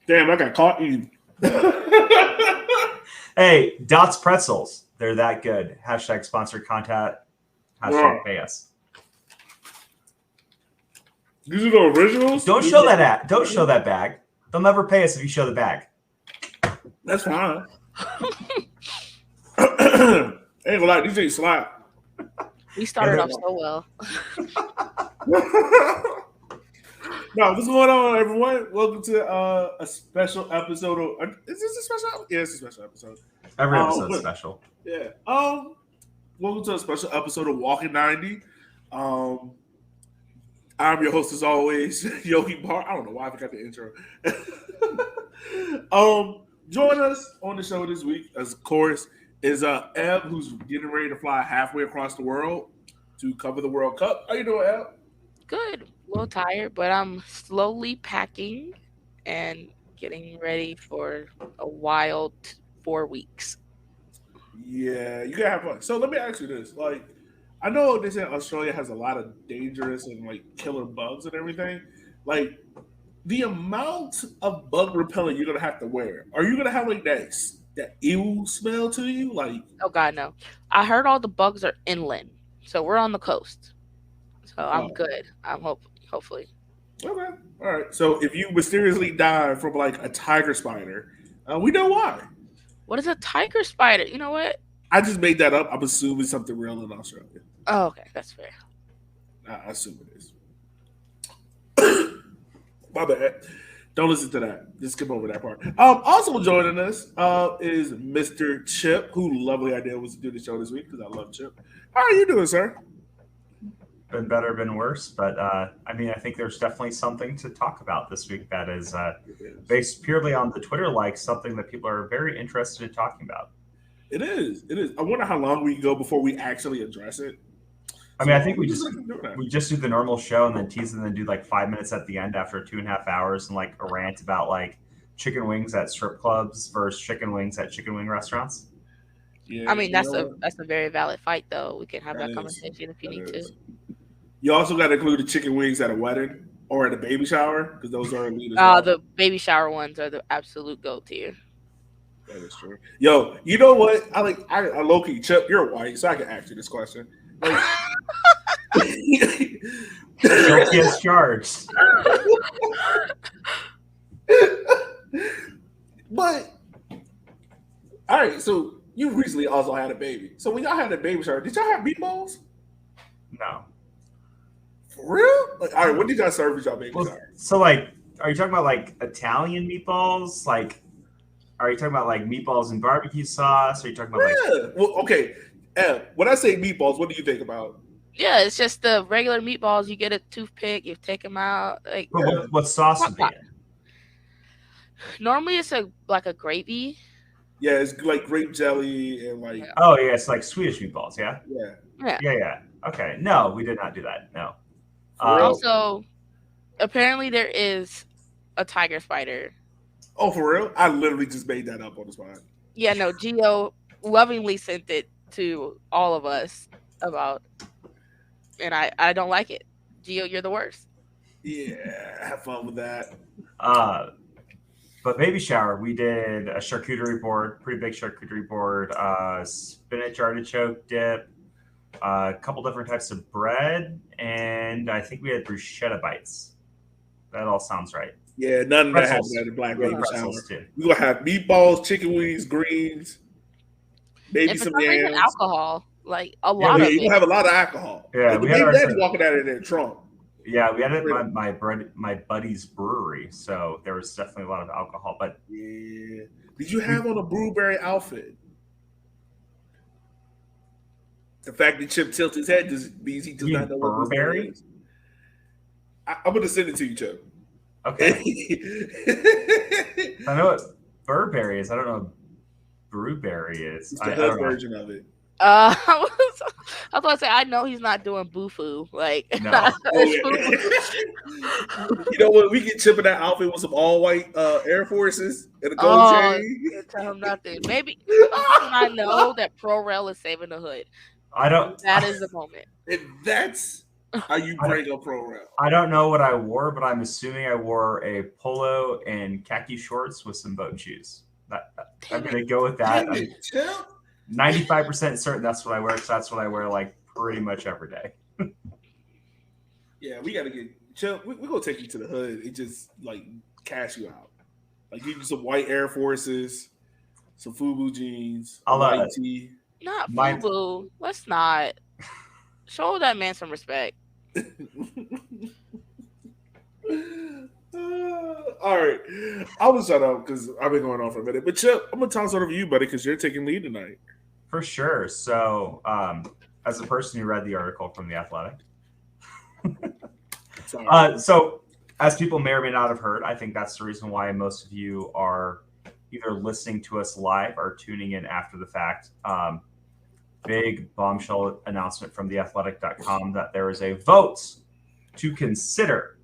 Damn, I got caught eating. Hey, Dots Pretzels. They're that good. Hashtag sponsored content. Hashtag pay us. These are the originals? Don't show that Don't show that bag. They'll never pay us if you show the bag. That's fine. Ain't gonna lie, these things slap. We started off so well. No, what's going on, everyone? Welcome to a special episode of. Is this a special? Yeah, it's a special episode. Every episode's special. Yeah. Welcome to a special episode of Walking 90. I'm your host as always, Yogi Bar. I don't know why I forgot the intro. Join us on the show this week, as of course, is Eb, who's getting ready to fly halfway across the world to cover the World Cup. How you doing, Eb? Good. A little tired, but I'm slowly packing and getting ready for a wild 4 weeks. Yeah, you gotta have fun. So let me ask you this: like, I know they say Australia has a lot of dangerous and like killer bugs and everything. Like, the amount of bug repellent you're gonna have to wear, are you gonna have like that ew smell to you? Like, oh god, no! I heard all the bugs are inland, so we're on the coast, so I'm good. I'm hopefully. Okay, all right. So if you mysteriously die from like a tiger spider, we know why. What is a tiger spider? You know what? I just made that up. I'm assuming something real in Australia. Oh, okay, that's fair. I assume it is. My bad. Don't listen to that. Just skip over that part. Also joining us is Mr. Chip, who lovely idea was to do the show this week because I love Chip. How are you doing, sir? Been better, been worse, but I think there's definitely something to talk about this week that is based purely on the Twitter likes, something that people are very interested in talking about. It is. I wonder how long we can go before we actually address it. I think we just do the normal show and then tease and then do like 5 minutes at the end after 2.5 hours and like a rant about like chicken wings at strip clubs versus chicken wings at chicken wing restaurants. Yeah, that's a very valid fight though. We can have that conversation if you need to. You also got to include the chicken wings at a wedding or at a baby shower because those are elite. The baby shower ones are the absolute go tier. That is true. Yo, you know what? I low-key, Chip, you're white, so I can ask you this question. Like, guilty as charged. But all right, so you recently also had a baby. So when y'all had a baby shower, did y'all have meatballs? No. For real? Like, all right, what did y'all serve with y'all baby shower? So like, are you talking about like Italian meatballs? Like, are you talking about like meatballs and barbecue sauce? Are you talking about Well, okay. When I say meatballs, what do you think about? Yeah, it's just the regular meatballs. You get a toothpick, you take them out. Like, what sauce would be it? Normally, it's like a gravy. Yeah, it's like grape jelly and like. Oh yeah, it's like Swedish meatballs. Yeah. Yeah. Okay. No, we did not do that. No. Also, apparently there is a tiger spider. Oh, for real? I literally just made that up on the spot. Yeah, no. Gio lovingly sent it to all of us about, and I don't like it. Gio, you're the worst. Yeah, have fun with that. But baby shower, we did a charcuterie board, pretty big charcuterie board, spinach artichoke dip, a couple different types of bread, and I think we had bruschetta bites. That all sounds right. Yeah, none of that happened at the black baby shower. We're gonna have meatballs, chicken wings, greens, maybe some yams. Alcohol, like a lot of it. You have a lot of alcohol. Yeah, we had daddy walking out of their trunk. Yeah, we had it at my buddy's brewery, so there was definitely a lot of alcohol. But yeah, did you have on a Brewberry outfit? The fact that Chip tilts his head means he does not know what Brewberry is. I'm going to send it to you, Chip. Okay. I know what Burberry is. I don't know what Brewberry is. It's the hood version of it. I was about to say, I know he's not doing boo-foo. Like, no. You know what? We get Chip in that outfit with some all-white Air Forces and a gold chain. Tell him nothing. Maybe I know that Pro Rel is saving the hood. I don't. That is the moment. If that's How you I don't, bring up Pro Rel? I don't know what I wore, but I'm assuming I wore a polo and khaki shorts with some boat shoes. I'm Damn gonna it. go with that. Damn I'm it, Chip. 95% certain that's what I wear. So that's what I wear like pretty much every day. Yeah, we gotta get Chip. We're gonna take you to the hood and just like cash you out. Like give you some white Air Forces, some FUBU jeans, a I'll white tee. Not mine. FUBU. Let's not. Show that man some respect. All right, I'm gonna shut up because I've been going on for a minute. But Chip, I'm gonna toss it over to you, buddy, because you're taking lead tonight. For sure. So, as a person who read the article from The Athletic, Sorry. so as people may or may not have heard, I think that's the reason why most of you are either listening to us live or tuning in after the fact. Big bombshell announcement from theathletic.com that there is a vote to consider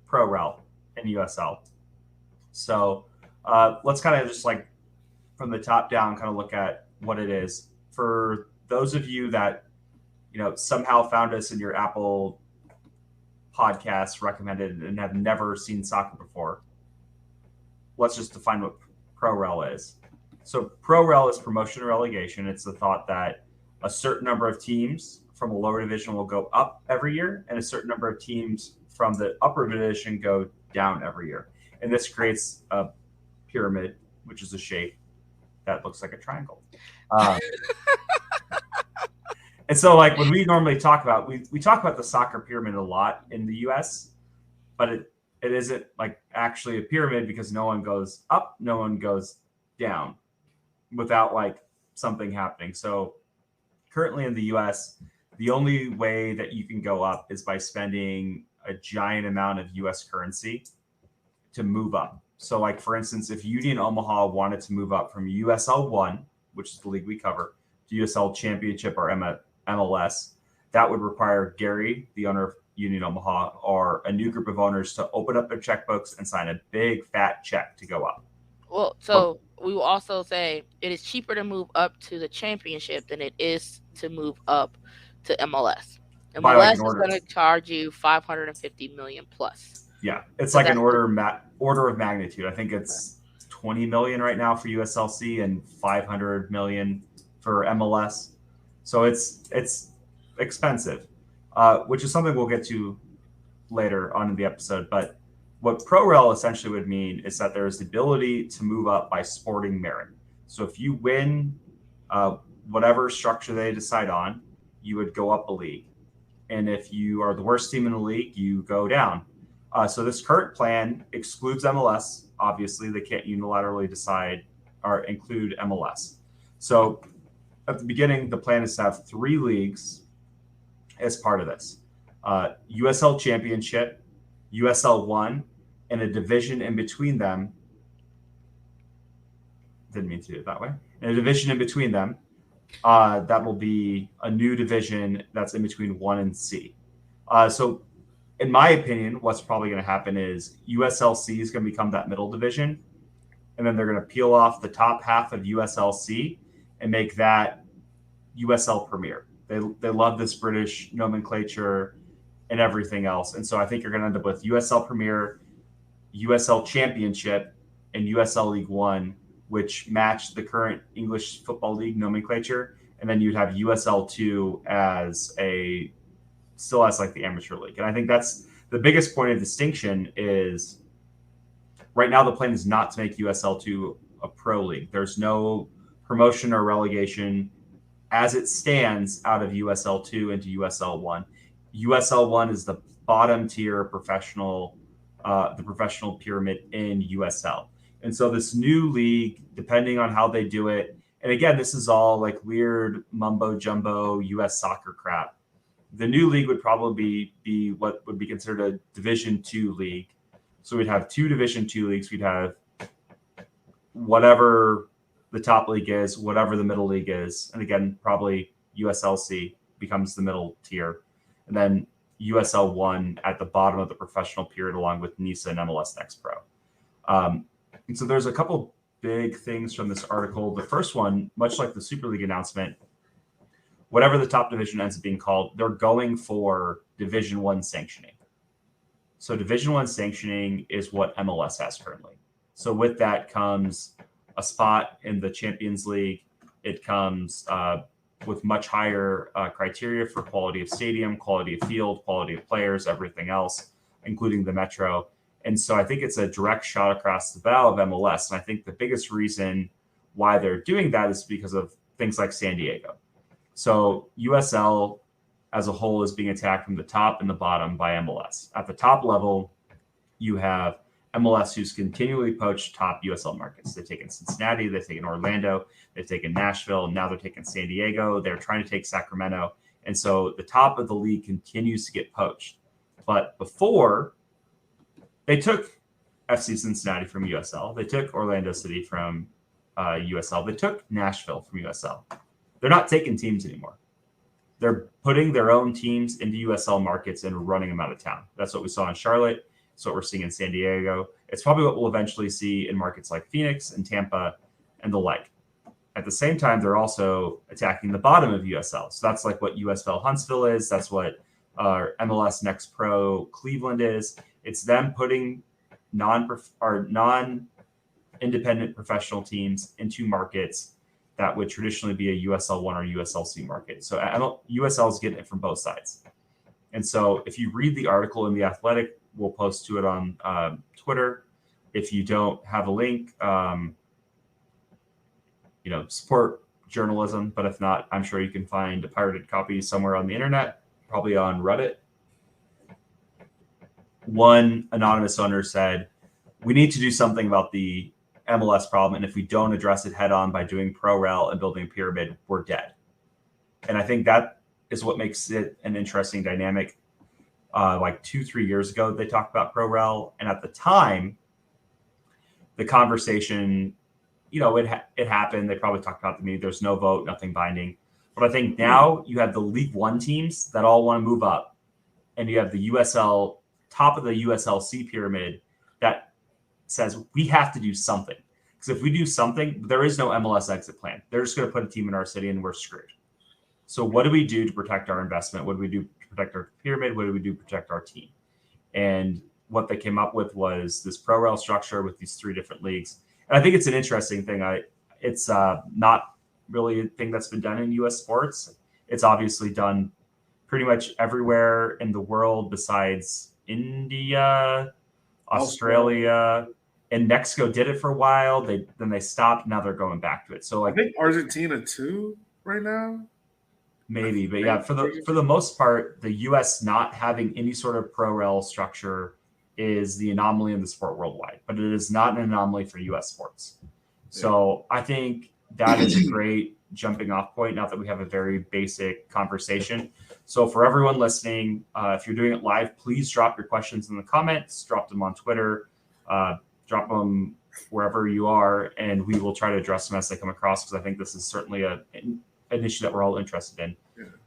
Pro Rel and USL. So let's kind of just like from the top down kind of look at what it is. For those of you that somehow found us in your Apple podcasts recommended and have never seen soccer before, let's just define what Pro Rel is. So Pro Rel is promotion and relegation. It's the thought that a certain number of teams from a lower division will go up every year, and a certain number of teams from the upper division go down every year. And this creates a pyramid, which is a shape that looks like a triangle. And so, like when we normally talk about, we talk about the soccer pyramid a lot in the U.S., but it isn't like actually a pyramid because no one goes up, no one goes down without like something happening. So currently in the U.S., the only way that you can go up is by spending a giant amount of U.S. currency to move up. So like, for instance, if Union Omaha wanted to move up from USL 1, which is the league we cover, to USL Championship or MLS, that would require Gary, the owner of Union Omaha, or a new group of owners to open up their checkbooks and sign a big fat check to go up. Well, so we will also say it is cheaper to move up to the championship than it is to move up to MLS. By like MLS is going to charge you 550 million plus. Yeah, it's so like an order of magnitude. I think it's 20 million right now for USLC and 500 million for MLS. So it's expensive, which is something we'll get to later on in the episode. But what Pro Rel essentially would mean is that there is the ability to move up by sporting merit. So if you win whatever structure they decide on, you would go up a league. And if you are the worst team in the league, you go down. So this current plan excludes MLS. Obviously, they can't unilaterally decide or include MLS. So at the beginning, the plan is to have 3 leagues as part of this. USL Championship, USL 1, and a division in between them. Didn't mean to do it that way. And a division in between them. That will be a new division that's in between 1 and C. So in my opinion, what's probably going to happen is USLC is going to become that middle division, and then they're going to peel off the top half of USLC and make that USL Premier. They love this British nomenclature and everything else, and so I think you're going to end up with USL Premier, USL Championship, and USL League One, which match the current English Football League nomenclature, and then you'd have USL 2 still has like the amateur league. And I think that's the biggest point of distinction is right now the plan is not to make USL 2 a pro league. There's no promotion or relegation as it stands out of USL 2 into USL 1. USL 1 is the bottom tier professional, the professional pyramid in USL. And so this new league, depending on how they do it, and again, this is all like weird mumbo jumbo US soccer crap. The new league would probably be what would be considered a Division 2 league. So we'd have 2 Division 2 leagues. We'd have whatever the top league is, whatever the middle league is. And again, probably USLC becomes the middle tier. And then USL 1 at the bottom of the professional period, along with NISA and MLS Next Pro. And so there's a couple big things from this article. The first one, much like the Super League announcement, whatever the top division ends up being called, they're going for Division One sanctioning. So Division One sanctioning is what MLS has currently. So with that comes a spot in the Champions League. It comes with much higher criteria for quality of stadium, quality of field, quality of players, everything else, including the Metro. And so I think it's a direct shot across the bow of MLS. And I think the biggest reason why they're doing that is because of things like San Diego. So USL as a whole is being attacked from the top and the bottom by MLS. At the top level, you have MLS, who's continually poached top USL markets. They've taken Cincinnati, they've taken Orlando, they've taken Nashville, and now they're taking San Diego. They're trying to take Sacramento. And so the top of the league continues to get poached. But before, they took FC Cincinnati from USL. They took Orlando City from USL. They took Nashville from USL. They're not taking teams anymore. They're putting their own teams into USL markets and running them out of town. That's what we saw in Charlotte. It's what we're seeing in San Diego. It's probably what we'll eventually see in markets like Phoenix and Tampa and the like. At the same time, they're also attacking the bottom of USL. So that's like what USL Huntsville is. That's what MLS Next Pro Cleveland is. It's them putting non-independent professional teams into markets that would traditionally be a USL 1 or USLC market. So USL is getting it from both sides. And so if you read the article in The Athletic, we'll post to it on Twitter. If you don't have a link, support journalism. But if not, I'm sure you can find a pirated copy somewhere on the internet, probably on Reddit. One anonymous owner said, we need to do something about the MLS problem. And if we don't address it head on by doing pro rel and building a pyramid, we're dead. And I think that is what makes it an interesting dynamic. Like 2-3 years ago, they talked about pro rel. And at the time, the conversation, it happened. They probably talked about the meeting. There's no vote, nothing binding. But I think now you have the League One teams that all want to move up. And you have the USL, top of the USLC pyramid that says we have to do something. Because if we do something, there is no MLS exit plan. They're just going to put a team in our city and we're screwed. So what do we do to protect our investment? What do we do to protect our pyramid? What do we do to protect our team? And what they came up with was this pro rel structure with these 3 different leagues. And I think it's an interesting thing. It's not really a thing that's been done in U.S. sports. It's obviously done pretty much everywhere in the world besides India, Australia, and Mexico did it for a while. Then they stopped. Now they're going back to it. So I think Argentina too right now. Maybe, but yeah, for the most part, the U.S. not having any sort of pro rel structure is the anomaly in the sport worldwide, but it is not an anomaly for U.S. sports. So I think that is a great jumping off point. Now that we have a very basic conversation. So for everyone listening, if you're doing it live, please drop your questions in the comments, drop them on Twitter, drop them wherever you are, and we will try to address them as they come across, because I think this is certainly an issue that we're all interested in.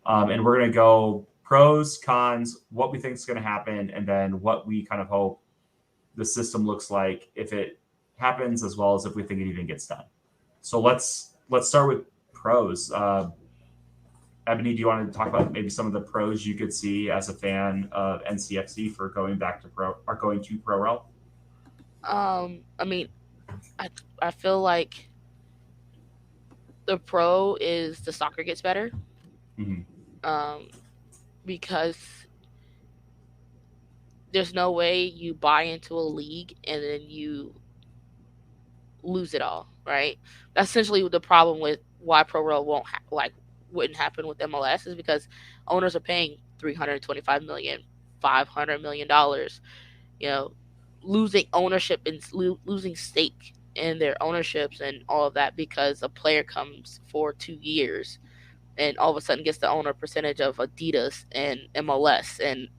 And we're going to go pros, cons, what we think is going to happen, and then what we kind of hope the system looks like if it happens, as well as if we think it even gets done. So let's start with pros. Ebony, do you want to talk about maybe some of the pros you could see as a fan of NCFC for going back to going to pro rel? I mean, I feel like the pro is the soccer gets better. Because there's no way you buy into a league and then you lose it all, right? That's essentially the problem with why pro rel wouldn't happen with MLS, is because owners are paying 325 million, 500 million dollars, losing ownership and losing stake in their ownerships and all of that, because a player comes for 2 years and all of a sudden gets the owner percentage of Adidas and MLS and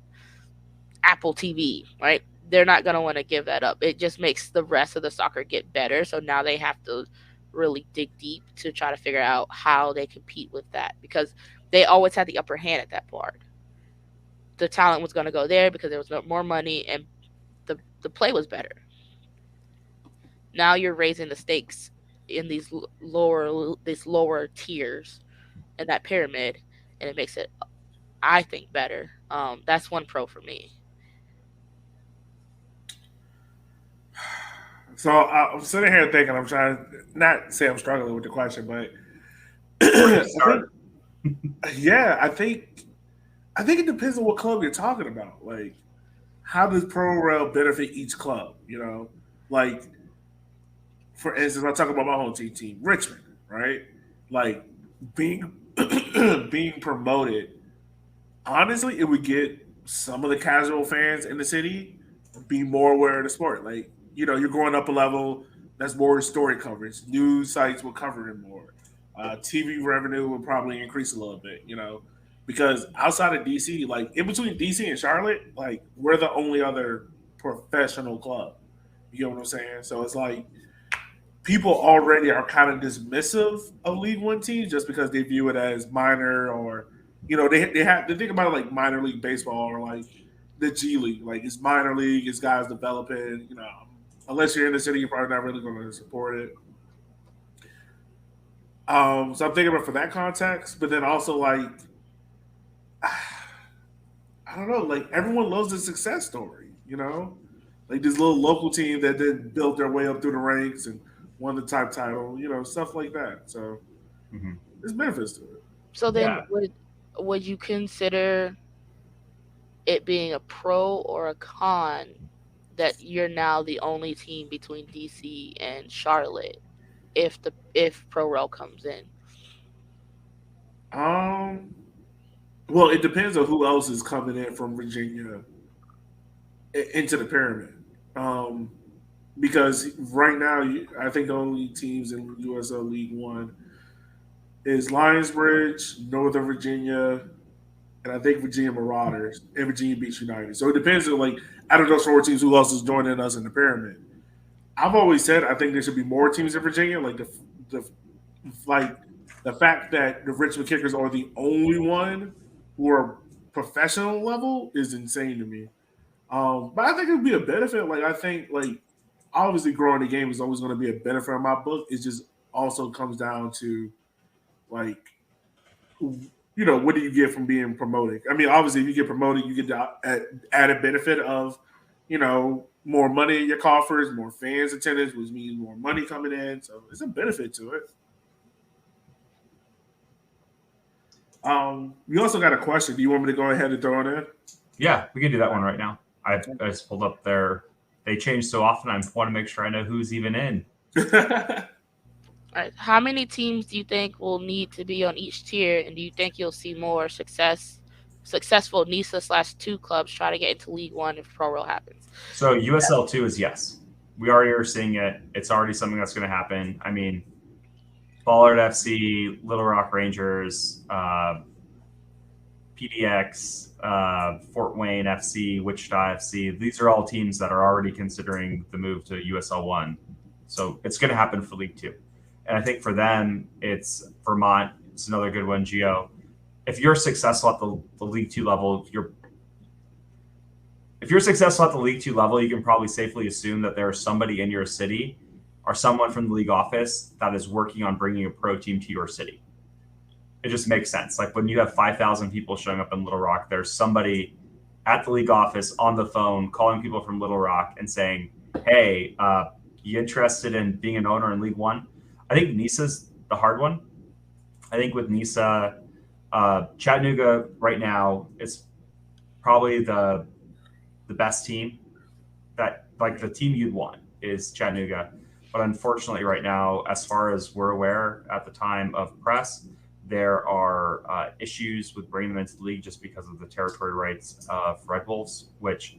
Apple TV, right? They're not going to want to give that up. It just makes the rest of the soccer get better. So now they have to really dig deep to try to figure out how they compete with that, because they always had the upper hand at that part. The talent was going to go there because there was more money and the play was better. Now you're raising the stakes in these lower tiers in that pyramid, and it makes it, I think, better. That's one pro for me. So I'm sitting here thinking, I'm trying to not say I'm struggling with the question, but Where do you I think, start? yeah, I think it depends on what club you're talking about. Like, how does pro rel benefit each club? Like for instance, I talk about my home team, Richmond, right? Like being being promoted. Honestly, it would get some of the casual fans in the city be more aware of the sport. Like, you're going up a level. That's more story coverage. News sites will cover it more. TV revenue will probably increase a little bit. Because outside of DC, like in between DC and Charlotte, like we're the only other professional club. You know what I'm saying? So it's like people already are kind of dismissive of League One teams just because they view it as minor, or they think about it like minor league baseball or like the G League. Like it's minor league, it's guys developing. Unless you're in the city, you're probably not really going to support it. So I'm thinking about it for that context, but then also like I don't know, like everyone loves a success story. Like this little local team that then built their way up through the ranks and won the type title. Stuff like that. So Hmm. there's benefits to it. So then, Yeah. would you consider it being a pro or a con that you're now the only team between DC and Charlotte if Pro Rel comes in? Um, well, it depends on who else is coming in from Virginia into the pyramid. Um, because right now, I think the only teams in USL League One is Lionsbridge, Northern Virginia, and I think Virginia Marauders and Virginia Beach United. So it depends on like out of those four teams, who else is joining us in the pyramid. I've always said I think there should be more teams in Virginia. Like the like the fact that the Richmond Kickers are the only one who are professional level is insane to me. But I think it would be a benefit. Like I think like obviously growing the game is always going to be a benefit in my book. It just also comes down to like what do you get from being promoted? I mean, obviously, if you get promoted, you get the added benefit of, more money in your coffers, more fans attendance, which means more money coming in. So it's a benefit to it. We also got a question. Do you want me to go ahead and throw it Yeah, we can do that one right now. I just pulled up their. They change so often. I want to make sure I know who's even in. in? All right. How many teams do you think will need to be on each tier, and do you think you'll see more successful NISA/2 clubs try to get into League One if Pro Rel happens? So USL2 is yes. We already are seeing it. It's already something that's going to happen. I mean, Ballard FC, Little Rock Rangers, PDX, Fort Wayne FC, Wichita FC. These are all teams that are already considering the move to USL1. So it's going to happen for League Two. And I think for them, it's Vermont. It's another good one, Geo. If you're successful at the League Two level, if you're successful at the League Two level, you can probably safely assume that there is somebody in your city or someone from the league office that is working on bringing a pro team to your city. It just makes sense. Like when you have 5,000 people showing up in Little Rock, there's somebody at the league office on the phone calling people from Little Rock and saying, hey, you interested in being an owner in League One? I think NISA's the hard one. I think with NISA, Chattanooga right now is probably the best team. That like the team you'd want is Chattanooga. But unfortunately, right now, as far as we're aware at the time of press, there are issues with bringing them into the league just because of the territory rights of Red Wolves, which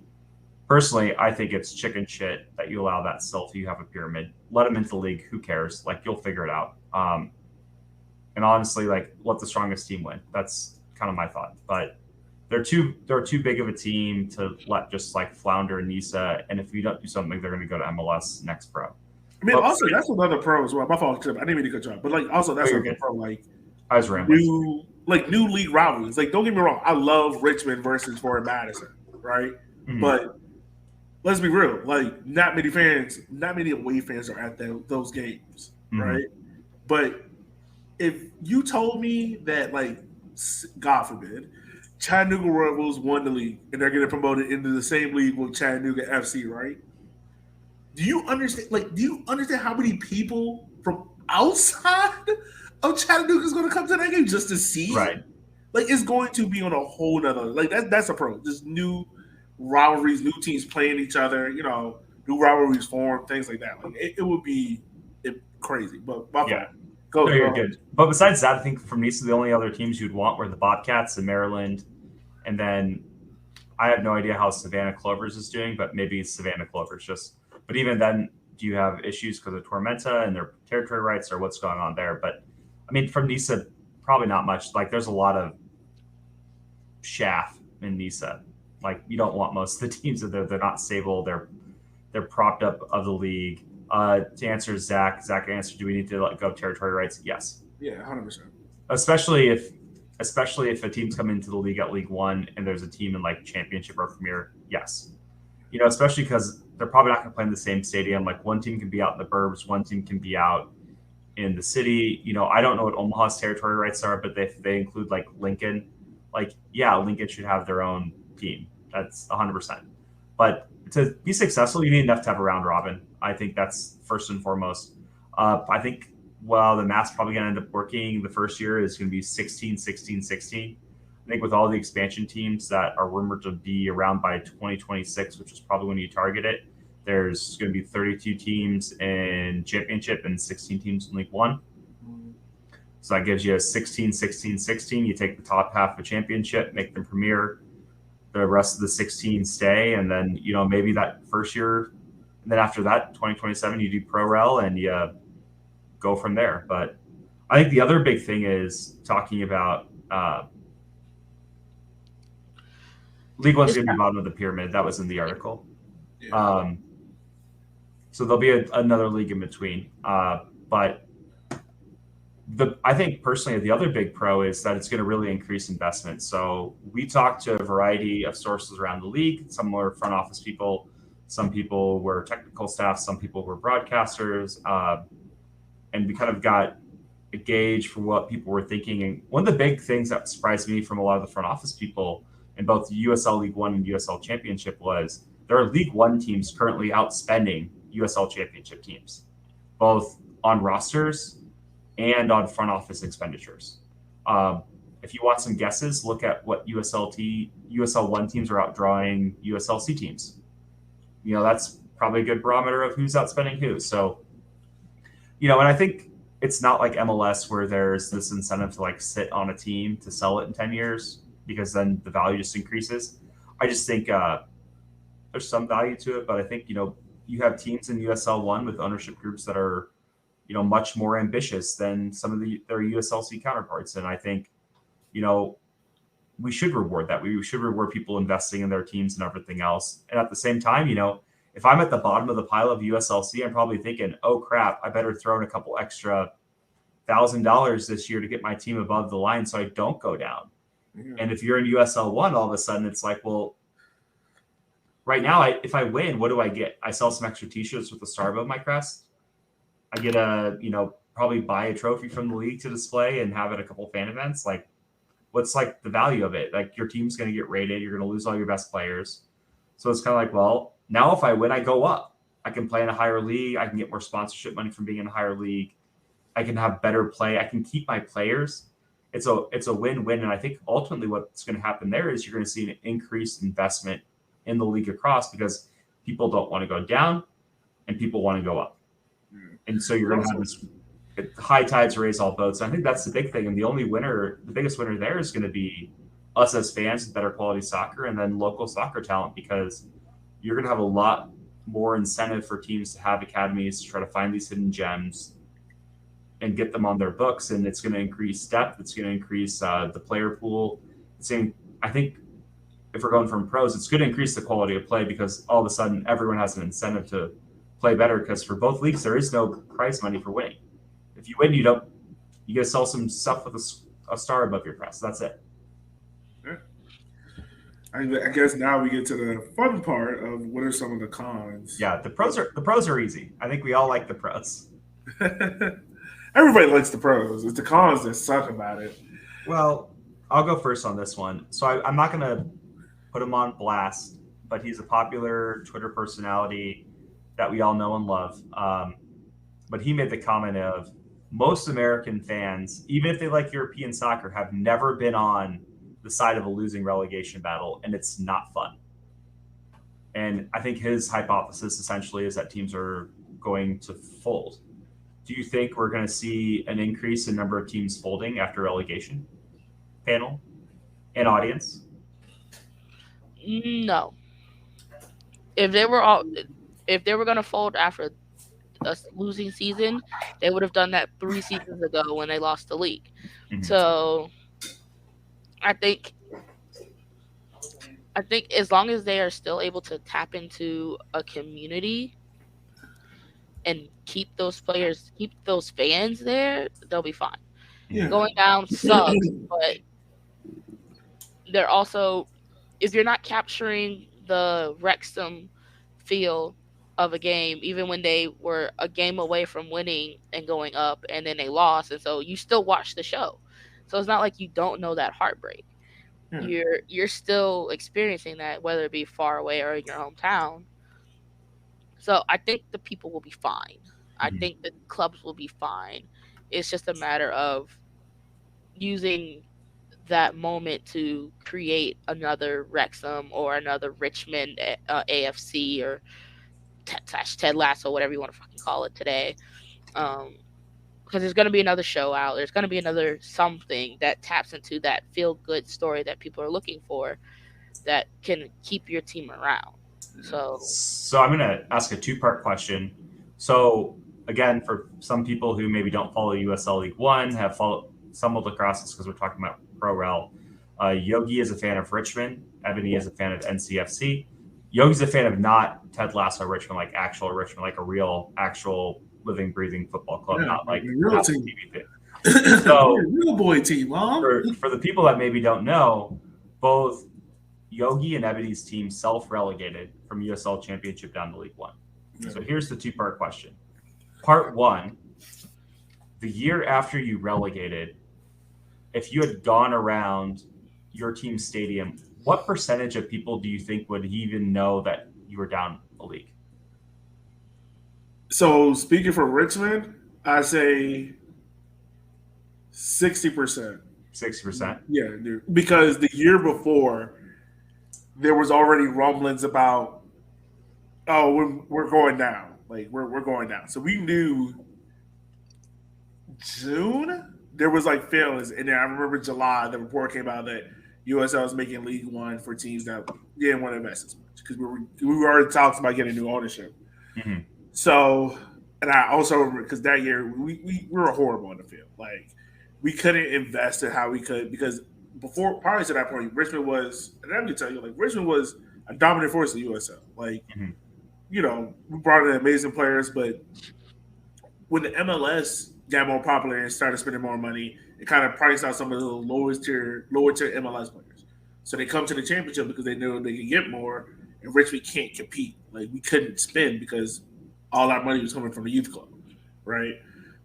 personally, I think it's chicken shit that you allow that still if you have a pyramid. Let them into the league. Who cares? Like, you'll figure it out. And honestly, like, let the strongest team win. That's kind of my thought. But they're too big of a team to let just like flounder in NISA. And if we don't do something, they're going to go to MLS next pro. I mean, But also that's another pro as well. My fault, Chip. I didn't mean to cut you off, but like also oh, that's you're another good. pro. Like I was rambling. new league rivalries. Like don't get me wrong, I love Richmond versus Fort Madison, right? Mhm. But let's be real. Like not many away fans are at those games, Mhm. right? But if you told me that like God forbid, Chattanooga Rebels won the league and they're getting promoted into the same league with Chattanooga FC, right? Do you understand? Like, do you understand how many people from outside of Chattanooga is going to come to that game just to see it? Right. Like, it's going to be on a whole nother like that's a pro. Just new rivalries, new teams playing each other. New rivalries form, things like that. Like, it would be crazy. But my Yeah. fault. Go No, go you're ahead. good. But besides that, I think from Nisa, the only other teams you'd want were the Bobcats in Maryland, and then I have no idea how Savannah Clovers is doing, but maybe Savannah Clovers just. But even then, do you have issues because of Tormenta and their territory rights or what's going on there? But I mean, from Nisa, probably not much. Like, there's a lot of chaff in Nisa. Like, you don't want most of the teams that they're not stable. They're propped up of the league. To answer Zach answered, do we need to let go of territory rights? Yes. Yeah, 100%. Especially if a team's coming into the league at League One and there's a team in like Championship or Premier. Yes. Especially because they're probably not going to play in the same stadium. Like, one team can be out in the burbs, one team can be out in the city. I don't know what Omaha's territory rights are, but if they include like Lincoln, like, yeah, Lincoln should have their own team. That's 100%. But to be successful, you need enough to have a round robin. I think that's first and foremost. I think, well, the math's probably going to end up working. The first year is going to be 16, 16, 16. I think with all the expansion teams that are rumored to be around by 2026, which is probably when you target it, there's going to be 32 teams in Championship and 16 teams in League One. So that gives you a 16, 16, 16. You take the top half of Championship, make them Premier. The rest of the 16 stay, and then maybe that first year, and then after that 2027 you do Pro Rel and you go from there. But I think the other big thing is talking about League One's going to be bottom of the pyramid. That was in the article. Yeah. So there'll be another league in between, but I think personally the other big pro is that it's going to really increase investment. So we talked to a variety of sources around the league. Some were front office people, some people were technical staff, some people were broadcasters, and we kind of got a gauge for what people were thinking. And one of the big things that surprised me from a lot of the front office people in both the USL League One and USL Championship was there are League One teams currently outspending USL Championship teams, both on rosters and on front office expenditures. If you want some guesses, look at what USL 1 teams are outdrawing USLC teams. That's probably a good barometer of who's outspending who. So, and I think it's not like MLS where there's this incentive to like sit on a team to sell it in 10 years because then the value just increases. I just think there's some value to it, but I think, you have teams in USL 1 with ownership groups that are much more ambitious than some of their USLC counterparts. And I think, we should reward that. We should reward people investing in their teams and everything else. And at the same time, if I'm at the bottom of the pile of USLC, I'm probably thinking, oh crap, I better throw in a couple extra $1,000 this year to get my team above the line so I don't go down. Yeah. And if you're in USL 1, all of a sudden it's like, well, right now, if I win, what do I get? I sell some extra t-shirts with the star above my crest. I get probably buy a trophy from the league to display and have at a couple fan events. Like, what's like the value of it? Like, your team's going to get rated. You're going to lose all your best players. So it's kind of like, well, now if I win, I go up. I can play in a higher league. I can get more sponsorship money from being in a higher league. I can have better play. I can keep my players. It's a win-win. And I think ultimately what's going to happen there is you're going to see an increased investment in the league across because people don't want to go down and people want to go up. And so you're going to have this high tides raise all boats. And I think that's the big thing. And the biggest winner there is going to be us as fans with better quality soccer and then local soccer talent because you're going to have a lot more incentive for teams to have academies to try to find these hidden gems and get them on their books. And it's going to increase depth. It's going to increase the player pool. I think if we're going from pros, it's going to increase the quality of play because all of a sudden everyone has an incentive to play better because for both leagues, there is no prize money for winning. If you win, you got to sell some stuff with a star above your crest. That's it. Yeah. I guess now we get to the fun part of what are some of the cons. Yeah, the pros are easy. I think we all like the pros. Everybody likes the pros. It's the cons that suck about it. Well, I'll go first on this one. So I'm not going to put him on blast, but he's a popular Twitter personality that we all know and love. But he made the comment of most American fans, even if they like European soccer, have never been on the side of a losing relegation battle, and it's not fun. And I think his hypothesis essentially is that teams are going to fold. Do you think we're going to see an increase in number of teams folding after relegation? Panel and audience? No. If they were all, if they were gonna fold after a losing season, they would have done that 3 seasons ago when they lost the league. Mm-hmm. So I think I think as long as they are still able to tap into a community and keep those fans there, they'll be fine. Yeah. Going down sucks, but they're also, if you're not capturing the Wrexham feel of a game, even when they were a game away from winning and going up, and then they lost, and so you still watch the show. So it's not like you don't know that heartbreak. Yeah. You're still experiencing that, whether it be far away or in your hometown. So I think the people will be fine. I Mm-hmm. think the clubs will be fine. It's just a matter of using that moment to create another Wrexham or another Richmond AFC or Ted Lasso, whatever you want to fucking call it today. Um, because there's going to be another show out. There's going to be another something that taps into that feel good story that people are looking for that can keep your team around. So, So I'm going to ask a two-part question. So again, for some people who maybe don't follow USL League One, have followed some of lacrosse because we're talking about Pro Rel. Yogi is a fan of Richmond. Ebony is a fan of NCFC. Yogi's a fan of not Ted Lasso Richmond, like actual Richmond, like a real, actual living, breathing football club, Yeah, not like the real half a team. TV thing. So real boy team, Mom. for the people that maybe don't know, both Yogi and Ebony's team self-relegated from USL Championship down to League One. So here's the two-part question. Part one, the year after you relegated, if you had gone around your team's stadium, what percentage of people do you think would even know that you were down a league? So speaking for Richmond, I say 60%. 60%? Yeah, dude. Because the year before, there was already rumblings about, oh, we're going down. Like we're going down. So we knew June there was like feelings, and then I remember July the report came out that USL was making League One for teams that didn't want to invest as much because we were already talking about getting new ownership. Mm-hmm. So, and I also remember because that year we were horrible on the field. Like we couldn't invest in how we could because before prior to that point, Richmond was, and let me tell you, like Richmond was a dominant force in USL. Like Mm-hmm. we brought in amazing players, but when the MLS got more popular and started spending more money, it kind of priced out some of the lower tier MLS players. So they come to the championship because they knew they could get more, and Richmond can't compete. Like we couldn't spend because all our money was coming from the youth club, right?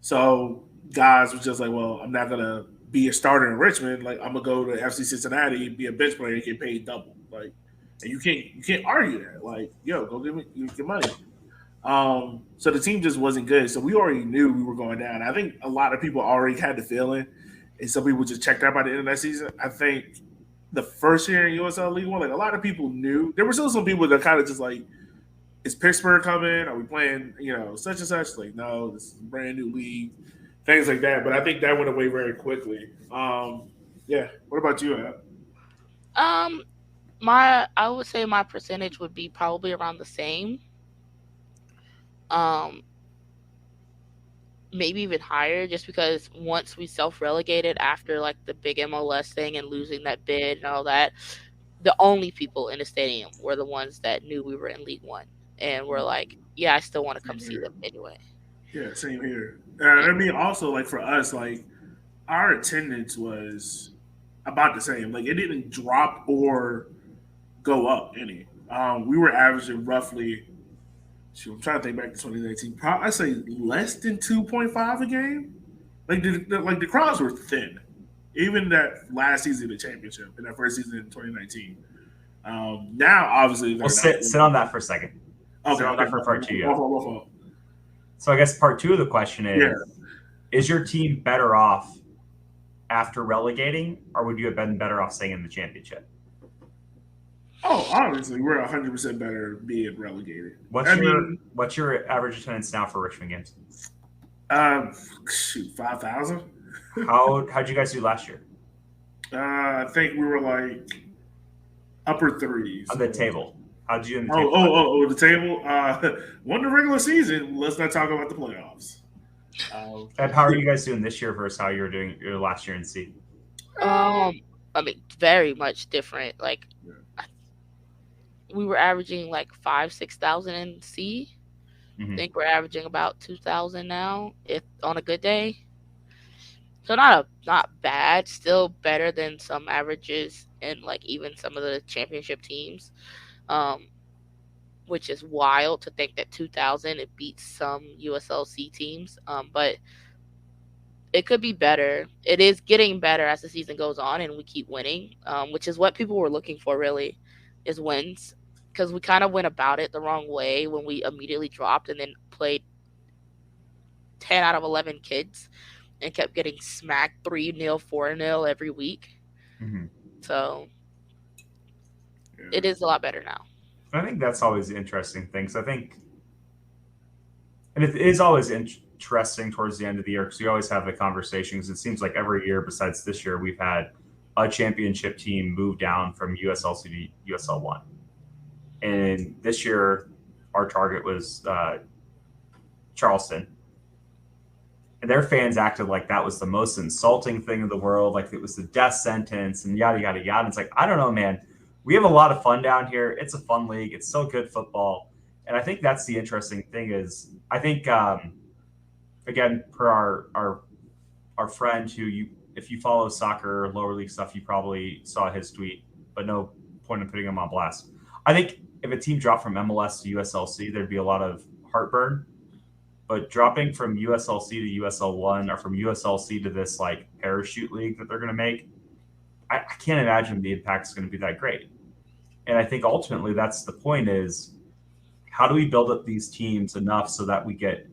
So guys was just like, well, I'm not gonna be a starter in Richmond. Like I'm gonna go to FC Cincinnati, be a bench player, and get paid double. Like, and you can't argue that. Like, yo, go give me your money. So the team just wasn't good. So we already knew we were going down. I think a lot of people already had the feeling, and some people just checked out by the end of that season. I think the first year in USL League One, like a lot of people knew. There were still some people that kind of just like, is Pittsburgh coming? Are we playing, such and such? Like, no, this is a brand new league, things like that. But I think that went away very quickly. Yeah. What about you, Ab? um, I would say my percentage would be probably around the same. Um, maybe even higher, just because once we self relegated after like the big MLS thing and losing that bid and all that, the only people in the stadium were the ones that knew we were in League One and were like, yeah, I still want to come Same see them here. anyway. Yeah, same here. Yeah. I mean, also like for us, like our attendance was about the same. Like it didn't drop or go up any. We were averaging roughly. Shoot, I'm trying to think back to 2019. I say less than 2.5 a game. Like the crowds were thin. Even that last season of the championship and that first season in 2019. Now, obviously, Well, they're not. sit on that for a second. Okay, Sit on okay. that for part two. My Yeah. fault, my fault. So I guess part two of the question Yeah. is your team better off after relegating, or would you have been better off staying in the championship? Oh, obviously, we're 100% better being relegated. What's your average attendance now for Richmond games? Shoot, 5,000. How'd you guys do last year? I think we were like upper threes On the table. How'd you do in the Oh, table? the table. Won the regular season. Let's not talk about the playoffs. And how are you guys doing this year versus how you were doing your last year in C? I mean, very much different. Like, we were averaging like 5,000-6,000 in C. I think we're averaging about 2,000 now, if on a good day. So not bad. Still better than some averages and like even some of the championship teams. Um, which is wild to think that 2,000 it beats some USLC teams. But it could be better. It is getting better as the season goes on and we keep winning, which is what people were looking for really, is wins. Because we kind of went about it the wrong way when we immediately dropped and then played 10 out of 11 kids and kept getting smacked 3-0, 4-0 every week. So it is a lot better now. I think that's always the interesting thing. So I think, and it is always interesting towards the end of the year because we always have the conversations. It seems like every year besides this year, we've had a championship team move down from USLC to USL1. And this year, our target was Charleston. And their fans acted like that was the most insulting thing in the world, like it was the death sentence and yada, yada, yada. And it's like, I don't know, man. We have a lot of fun down here. It's a fun league. It's still good football. And I think that's the interesting thing is I think, again, per our friend who if you follow soccer lower league stuff, you probably saw his tweet, but no point in putting him on blast. I think if a team dropped from MLS to USLC, there'd be a lot of heartburn. But dropping from USLC to USL1 or from USLC to this like parachute league that they're going to make, I can't imagine the impact is going to be that great. And I think ultimately that's the point is how do we build up these teams enough so that we get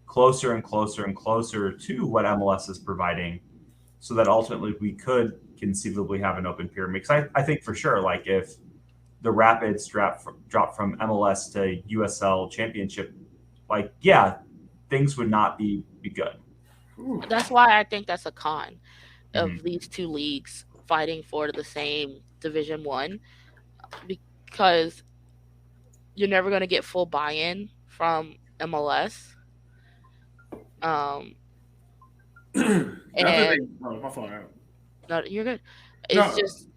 closer and closer and closer to what MLS is providing so that ultimately we could conceivably have an open pyramid. Because I think for sure, like if the Rapids drop from MLS to USL Championship, like, yeah, things would not be good. That's why I think that's a con of these two leagues fighting for the same Division 1, because you're never going to get full buy-in from MLS. And my fault. No, you're good. It's just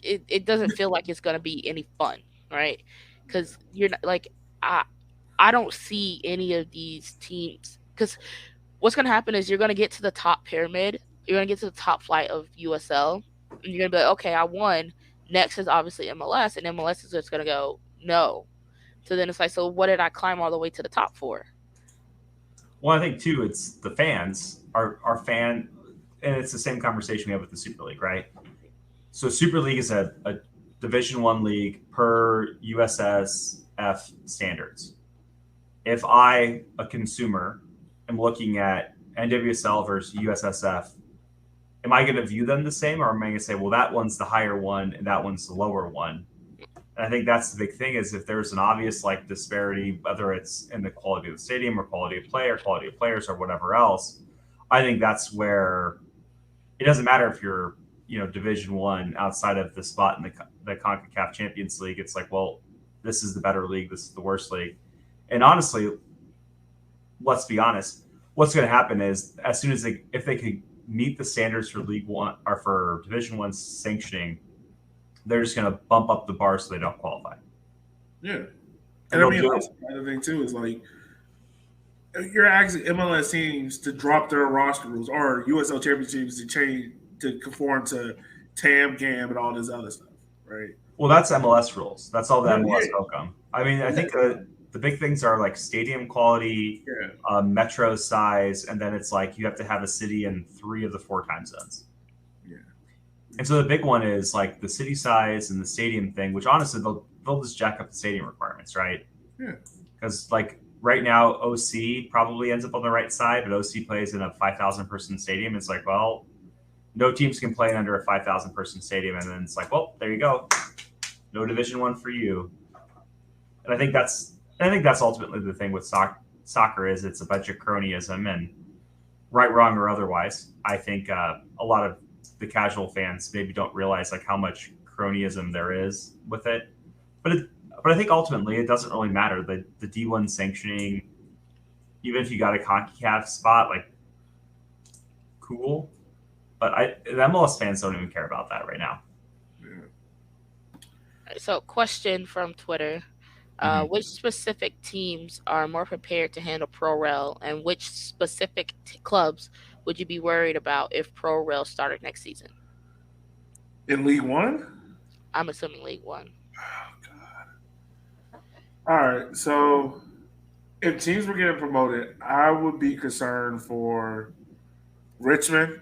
it doesn't feel like it's going to be any fun, right? Because you're not like I don't see any of these teams, because what's going to happen is you're going to get to the top pyramid, you're going to get to the top flight of USL, and you're going to be like, okay, I won. Next is obviously MLS, and MLS is just going to go, no. So then it's like, so what did I climb all the way to the top for? Well, I think too, it's the fans, our fan, and it's the same conversation we have with the Super League, right? So Super League is a Division 1 league per USSF standards. If I, a consumer, am looking at NWSL versus USSF, am I going to view them the same, or am I going to say, well, that one's the higher one and that one's the lower one? And I think that's the big thing is if there's an obvious like disparity, whether it's in the quality of the stadium or quality of play or quality of players or whatever else, I think that's where it doesn't matter if you're, Division 1 outside of the spot in the CONCACAF Champions League. It's like, well, this is the better league. This is the worst league. And honestly, let's be honest, what's going to happen is as soon as if they could meet the standards for League One or for Division 1 sanctioning, they're just going to bump up the bar so they don't qualify. Yeah. And I mean, also, the thing too is like, you're asking MLS teams to drop their roster rules or USL championships to change to conform to TAM, GAM, and all this other stuff, right? Well, that's MLS rules. That's all the MLS outcome. I mean, I think the the big things are like stadium quality, Yeah, metro size, and then it's like you have to have a city in 3 of the 4 time zones. yeah, And so the big one is like the city size and the stadium thing, which honestly they'll just jack up the stadium requirements, right? yeah. Because like right now OC probably ends up on the right side, but OC plays in a 5,000 person stadium. It's like, well, no teams can play under a 5,000 person stadium, and then it's like, well, there you go, no Division 1 for you. And I think that's ultimately the thing with soccer is it's a bunch of cronyism and right, wrong, or otherwise. I think a lot of the casual fans maybe don't realize like how much cronyism there is with it. But but I think ultimately it doesn't really matter. The D1 sanctioning, even if you got a CONCACAF spot, like cool. But the MLS fans don't even care about that right now. Yeah. So, question from Twitter. Mm-hmm. Which specific teams are more prepared to handle Pro Rel, and which specific clubs would you be worried about if Pro Rel started next season? In League One. I'm assuming League One. Oh God. All right. So if teams were getting promoted, I would be concerned for Richmond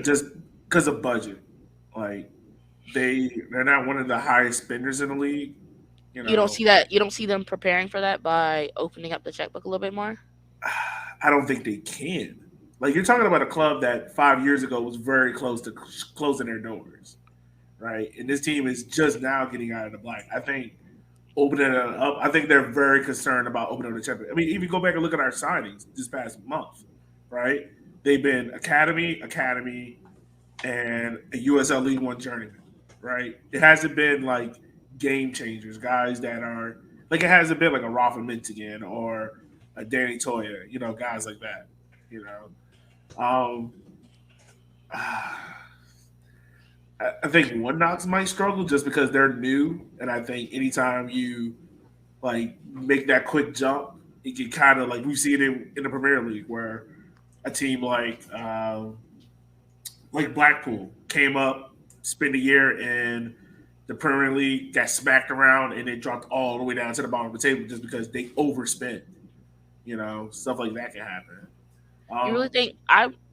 just because of budget. Like they're not one of the highest spenders in the league. You You don't know, see that. You don't see them preparing for that by opening up the checkbook a little bit more. I don't think they can. Like you're talking about a club that 5 years ago was very close to closing their doors, right? And this team is just now getting out of the black. I think opening it up. I think they're very concerned about opening up the champion. I mean, even go back and look at our signings this past month, right? They've been academy, and a USL League One journeyman, right? It hasn't been like game changers, guys that are like it hasn't been like a Rafa Mintigan or a Danny Toya, guys like that, you know. Um, I think One Knox might struggle just because they're new, and I think anytime you like make that quick jump, it can kind of like we've seen it in the Premier League where a team like Blackpool came up, spent a year in the Premier League, got smacked around, and then dropped all the way down to the bottom of the table just because they overspent. Stuff like that can happen. You really Um, think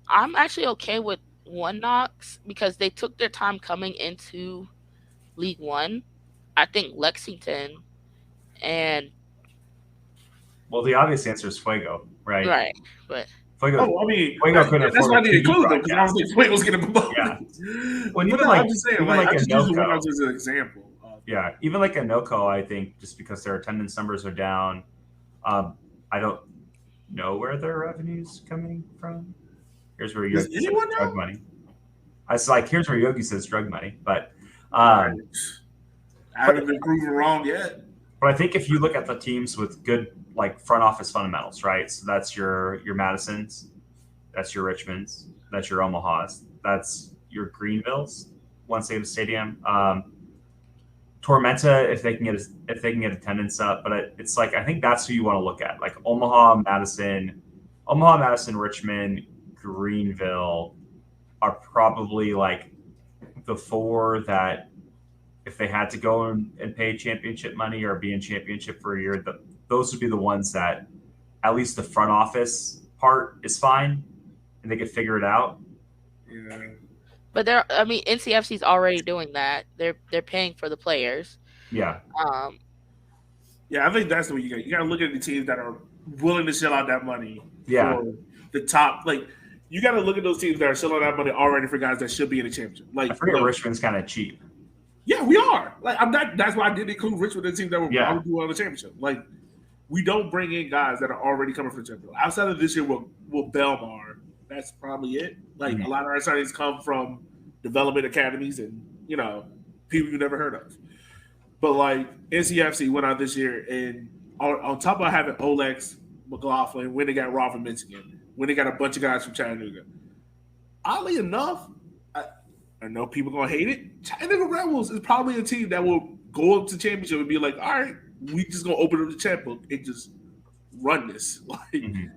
I'm actually okay with One Knox because they took their time coming into League One. I think Lexington and Well, the obvious answer is Fuego, right? right, but Fuego, oh, I mean, Fuego couldn't that's why afford I a didn't TV include them because I don't broadcast. think Fuego's getting Yeah. promoted. Well, But no, I'm just saying, even like, like I a just use the One NoCo, Knox as an example. yeah, even like a NoCo, I think just because their attendance numbers are down, I don't know where their revenue's coming from. Here's where Does Yogi says anyone drug know? money. I was like, here's where Yogi says drug money, I, um, I but haven't been proven wrong yet. but I think if you look at the teams with good like front office fundamentals, right? So that's your Madisons, that's your Richmonds, that's your Omahas, that's your Greenvilles once they have a stadium. Tormenta if they can get attendance up, but it's like I think that's who you want to look at, like Omaha, Madison, Richmond, Greenville are probably like the four that if they had to go and pay championship money or be in championship for a year, those would be the ones that at least the front office part is fine and they could figure it out. Yeah, I mean, NCFC is already doing that. They're paying for the players. Yeah, Um, yeah. I think that's the way you got. You got to look at the teams that are willing to shell out that money yeah. for the top. Like, you got to look at those teams that are shelling out that money already for guys that should be in the championship. I Like, forget look, Richmond's kind of cheap. yeah, we are. Like, I'm not. That's why I did include Richmond in the teams that were Yeah, probably doing the championship. Like, we don't bring in guys that are already coming for the championship. Outside of this year, will Belmar. That's probably it. Like, mhm. a lot of our signings come from development academies and people you never heard of. But like NCFC went out this year, and on top of having Olex, McLaughlin, when they got Robin Michigan, when they got a bunch of guys from Chattanooga. Oddly enough, I know people gonna hate it. Chattanooga Rebels is probably a team that will go up to championship and be like, all right, we just gonna open up the checkbook and just run this. Like, Mhm.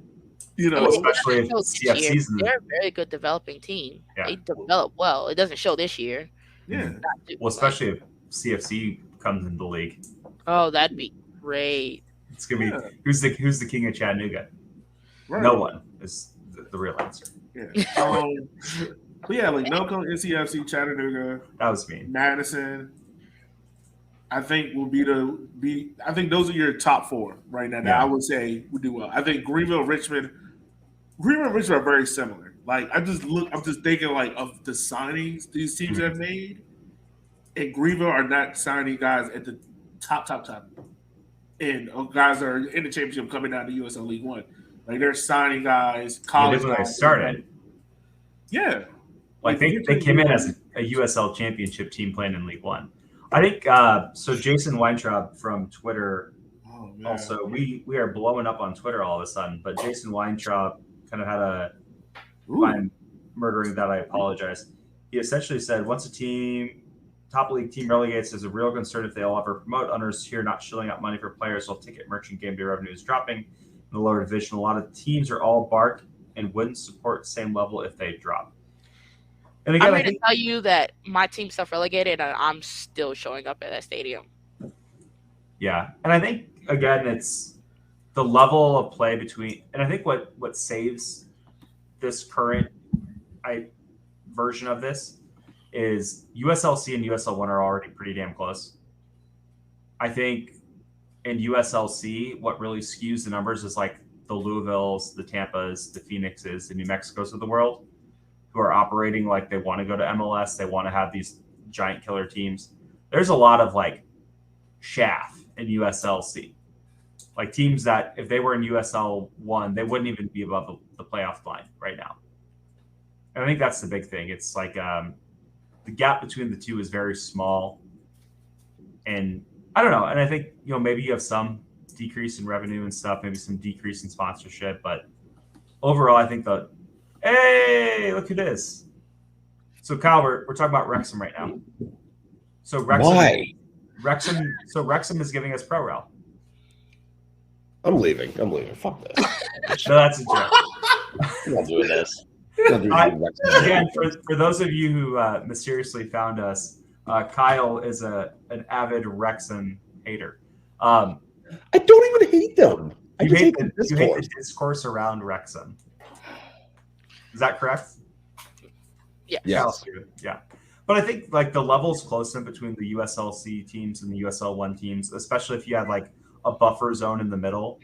you I mean, Well, it know, especially doesn't if show this year. CFC's in, They're a very good developing team. yeah. They develop well. It doesn't show this year. Mhm. yeah. Not Well, like especially if CFC comes into the league. oh, that'd be great. It's gonna Yeah. be who's the king of Chattanooga? Right. No one is the real answer. Yeah. But yeah, like NoCo, NCFC, Chattanooga, That was me. Madison. I think will be. I think those are your top four right now. That Yeah. I would say would do well. I think Greenville, Richmond are very similar. Like I'm just thinking like of the signings these teams have made, and Greenville are not signing guys at the top, and guys that are in the championship coming out of the USL League One. Like they're signing guys, They college did when they guys. started. Yeah, Like they came in as a USL championship team playing in League One. I think so. Jason Weintraub from Twitter. Oh, man. Also, we are blowing up on Twitter all of a sudden. But Jason Weintraub kind of had a. If I'm murdering that, I apologize. He essentially said, once a top league team relegates, there's a real concern if they'll ever promote. Owners here not shilling out money for players while ticket merchant game day revenue is dropping. In the lower division, a lot of teams are all bark and wouldn't support the same level if they drop. And again, I'm here to tell you that my team self-relegated and I'm still showing up at that stadium. Yeah. And I think, again, it's the level of play between – and I think what saves this current version of this is USLC and USL1 are already pretty damn close. I think in USLC, what really skews the numbers is like the Louisvilles, the Tampas, the Phoenixes, the New Mexicos of the world, who are operating like they want to go to MLS. They want to have these giant killer teams. There's a lot of like chaff in USLC. Like teams that if they were in USL 1, they wouldn't even be above the playoff line right now. And I think that's the big thing. It's like the gap between the two is very small. And I don't know. And I think, maybe you have some decrease in revenue and stuff, maybe some decrease in sponsorship. But overall, I think hey, look who it is. So, Kyle, we're talking about Wrexham right now. So Wrexham, Why? Wrexham is giving us pro rel. I'm leaving. Fuck this. No, that's a joke. I'm not doing this. Again, for those of you who mysteriously found us, Kyle is an avid Wrexham hater. I don't even hate them. You hate the discourse around Wrexham. Is that correct? Yeah. Yes. Yeah. But I think like the level's close in between the USLC teams and the USL1 teams, especially if you had like a buffer zone in the middle.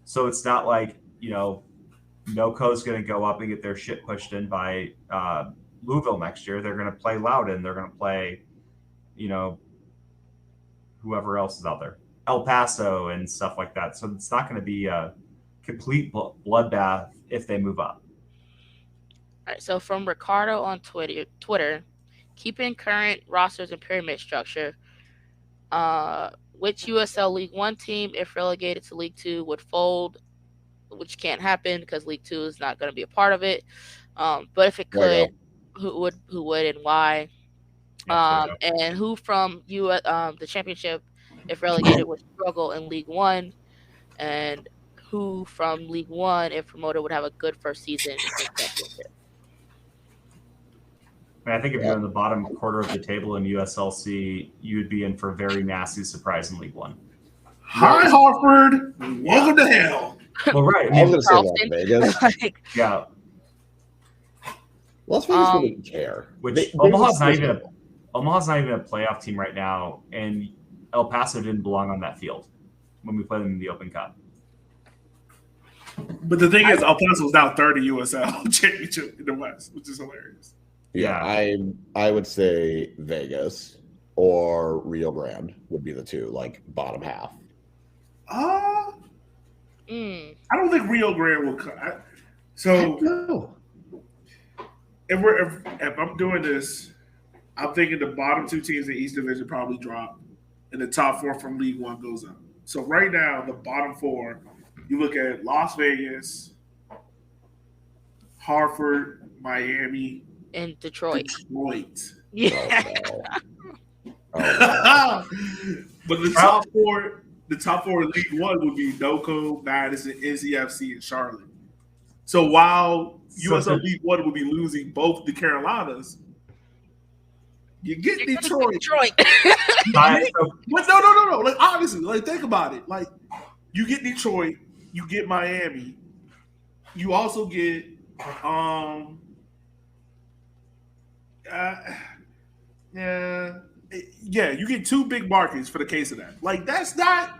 So it's not like, NoCo's going to go up and get their shit pushed in by Louisville next year. They're going to play Loudoun. They're going to play, whoever else is out there, El Paso and stuff like that. So it's not going to be a complete bloodbath if they move up. All right. So from Ricardo on Twitter, keeping current rosters and pyramid structure, which USL League One team, if relegated to League Two, would fold, which can't happen because League Two is not going to be a part of it. But if it could, who would and why? And who from the championship, if relegated, would struggle in League One, and who from League One, if promoted, would have a good first season in championship. I think if you're in the bottom quarter of the table in USLC, you would be in for a very nasty surprise in League One. Hi, Hartford. Welcome to hell. Well, right. I was going to say Las Vegas. Yeah. Las Vegas wouldn't care. Which Omaha's not even a playoff team right now, and El Paso didn't belong on that field when we played them in the Open Cup. But the thing is, El Paso was now third in USL championship in the West, which is hilarious. Yeah, I would say Vegas or Rio Grande would be the two, like bottom half. I don't think Rio Grande will come. So if I'm doing this, I'm thinking the bottom two teams in East Division probably drop, and the top four from League One goes up. So right now, the bottom four, you look at Las Vegas, Hartford, Miami, and Detroit. Yeah. Oh, But the top four in League One would be NoCo, Madison, NCFC, and Charlotte. So while USL League One would be losing both the Carolinas, You get You're gonna pick Detroit. Detroit. But no. Like honestly, like think about it. Like you get Detroit, you get Miami, you also get uh, yeah, you get two big markets for the case of that. Like that's not.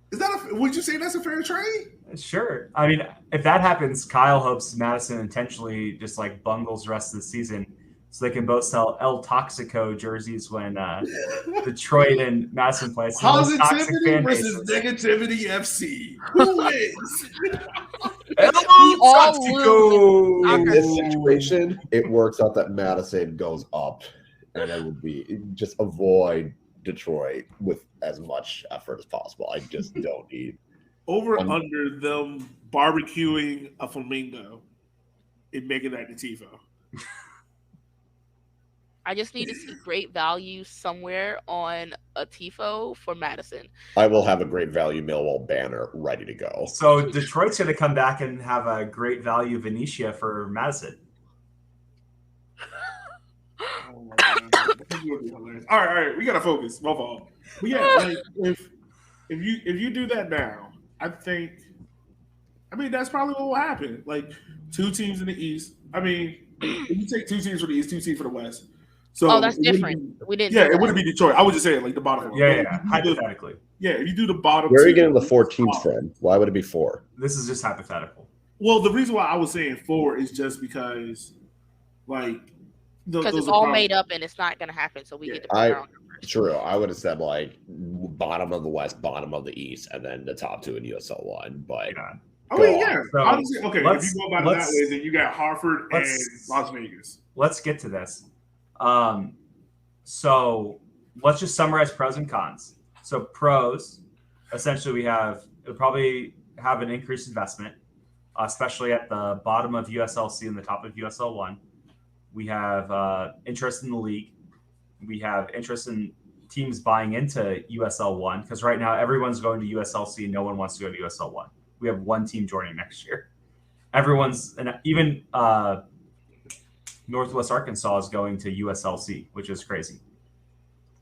Is that a? Would you say that's a fair trade? Sure. I mean, if that happens, Kyle hopes Madison intentionally just like bungles the rest of the season so they can both sell El Toxico jerseys when Detroit and Madison play. It's the most toxic Positivity fan versus bases. negativity FC. Who wins? El all lose. In Toxico! this situation, it works out that Madison goes up, and it would be just avoid Detroit with as much effort as possible. I just don't need Over under them barbecuing a flamingo and making that the tifo. I just need to see great value somewhere on a tifo for Madison. I will have a great value Millwall banner ready to go. So Detroit's going to come back and have a great value Venetia for Madison. Oh my God. All right, we gotta focus. My fault. But yeah, like if you do that now, I mean that's probably what will happen. Like two teams in the East. I mean, if you take two teams for the East, two teams for the West. So Oh, that's different. We didn't. Yeah, do it that. wouldn't be Detroit. I was just saying like the bottom one. Yeah, hypothetically. If you do the bottom. Where are two, you getting the 4 teams from? Why would it be 4? This is just hypothetical. Well, the reason why I was saying 4 is just because, like, because it's all made up and it's not going to happen. So we get to pick our own numbers. True. I would have said like bottom of the West, bottom of the East, and then the top 2 in USL 1. But I mean, yeah. So honestly, okay, if you go about it that way, then you got Hartford and Las Vegas. Let's get to this. So let's just summarize pros and cons. So pros, essentially, it'll probably have an increased investment, especially at the bottom of USLC and the top of USL 1. We have interest in the league. We have interest in teams buying into USL 1 because right now everyone's going to USLC and no one wants to go to USL 1. We have one team joining next year. Even Northwest Arkansas is going to USLC, which is crazy,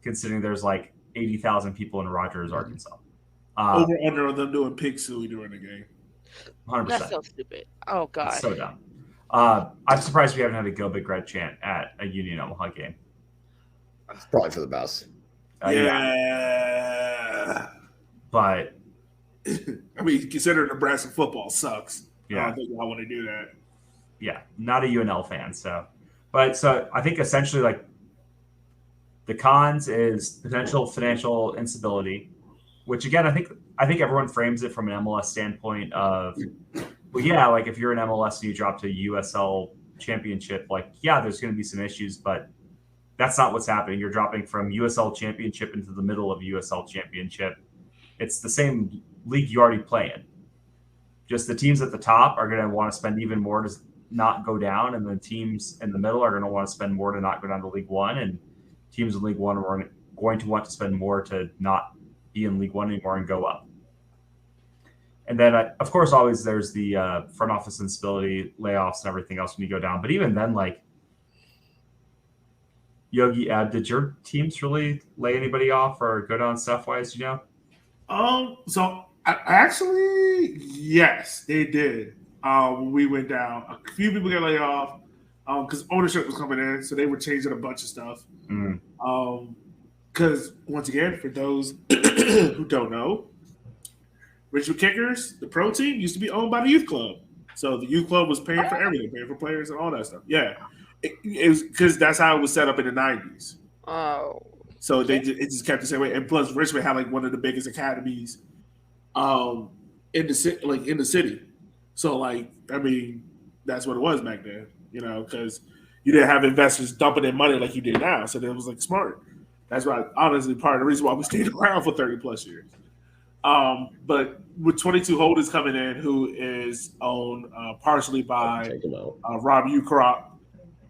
considering there's like 80,000 people in Rogers, Arkansas. Over under them doing pig suey during the game. 100%. That's so stupid. Oh God, that's so dumb. I'm surprised we haven't had a Go Big Red chant at a Union Omaha game. It's probably for the best. Yeah. But I mean, considering Nebraska football sucks. Yeah. I don't think I want to do that. Yeah, not a UNL fan. So I think essentially like the cons is potential financial instability, which again I think everyone frames it from an MLS standpoint of, well, yeah, like if you're an MLS and you drop to USL Championship, like yeah, there's going to be some issues, but that's not what's happening. You're dropping from USL Championship into the middle of USL Championship. It's the same league you already play in. Just the teams at the top are going to want to spend even more to not go down, and the teams in the middle are going to want to spend more to not go down to League One, and teams in League One are going to want to spend more to not be in League One anymore and go up. And then, of course, always there's the front office instability, layoffs, and everything else when you go down. But even then, like, Yogi, did your teams really lay anybody off or go down staff-wise, you know? So actually, yes, they did. We went down. A few people got laid off because ownership was coming in, so they were changing a bunch of stuff. Because once again, for those who don't know, Richmond Kickers, the pro team, used to be owned by the youth club. So the youth club was paying for everything, paying for players and all that stuff. Yeah, it was because that's how it was set up in the 90s. Oh. So it just kept the same way. And plus, Richmond had like one of the biggest academies in the city. So like, I mean, that's what it was back then, you know, because you didn't have investors dumping in money like you did now. So that was like smart. That's why, honestly, part of the reason why we stayed around for 30 plus years. But with 22 Holdings coming in, who is owned partially by Rob Ukrop.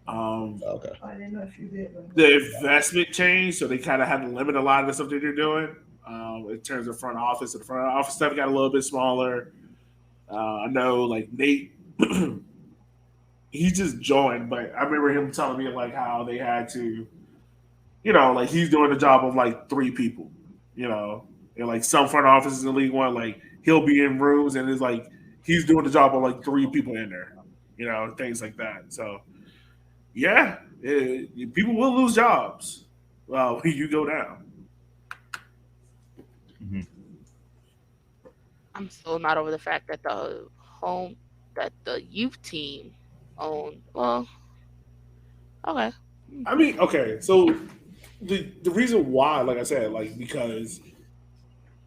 Okay. I didn't know if you did. The investment changed, so they kind of had to limit a lot of the stuff that they're doing in terms of front office. And the front office stuff got a little bit smaller. I know, like Nate, he just joined, but I remember him telling me like how they had to like he's doing the job of like 3 people, you know, and like some front offices in League One, like he'll be in rooms and it's like he's doing the job of like 3 people in there, things like that. So yeah, people will lose jobs when you go down. Mm-hmm. I'm still not over the fact that the youth team owned. Well, okay. I mean, okay, so the reason why, like I said, like because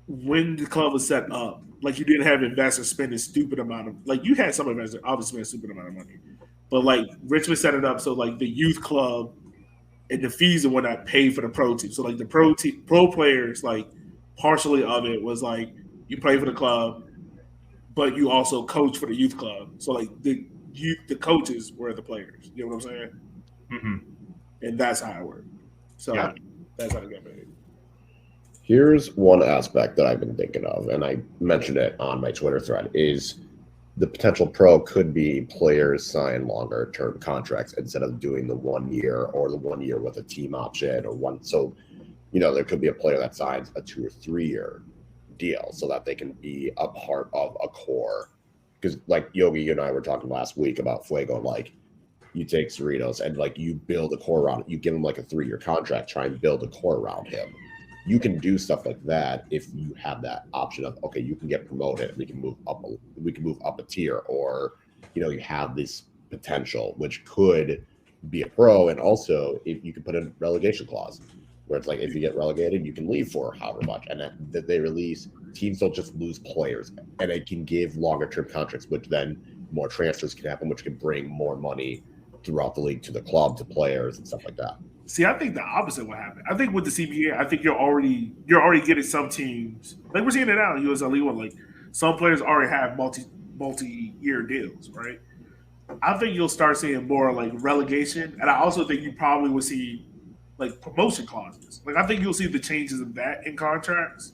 when the club was set up, like you didn't have investors spending stupid amount of like you had some investors obviously spend a stupid amount of money, but like Richmond set it up so like the youth club and the fees and whatnot paid for the pro team. So like the pro players like partially of it was like you play for the club, but you also coach for the youth club. So like the coaches were the players. You know what I'm saying? Mm-hmm. And that's how it worked. So Yeah. that's how it got paid. Here's one aspect that I've been thinking of, and I mentioned it on my Twitter thread, is the potential pro could be players sign longer term contracts instead of doing the 1 year or the 1 year with a team option or one. So, there could be a player that signs a 2 or 3 year deal so that they can be a part of a core. Because like Yogi, you and I were talking last week about Fuego, like you take Cerritos and like you build a core around it. You give him like a 3 year contract, try and build a core around him. You can do stuff like that if you have that option of, okay, you can get promoted, we can move up a tier, or you have this potential which could be a pro. And also if you can put in relegation clause where it's like if you get relegated you can leave for however much, and that they release teams don't just lose players, and it can give longer term contracts, which then more transfers can happen, which can bring more money throughout the league to the club, to players and stuff like that. See, I think the opposite will happen. I think with the CBA, I think you're already getting some teams like we're seeing it now in USL One. Like some players already have multi-year deals, right? I think you'll start seeing more like relegation, and I also think you probably will see like promotion clauses. Like I think you'll see the changes of that in contracts.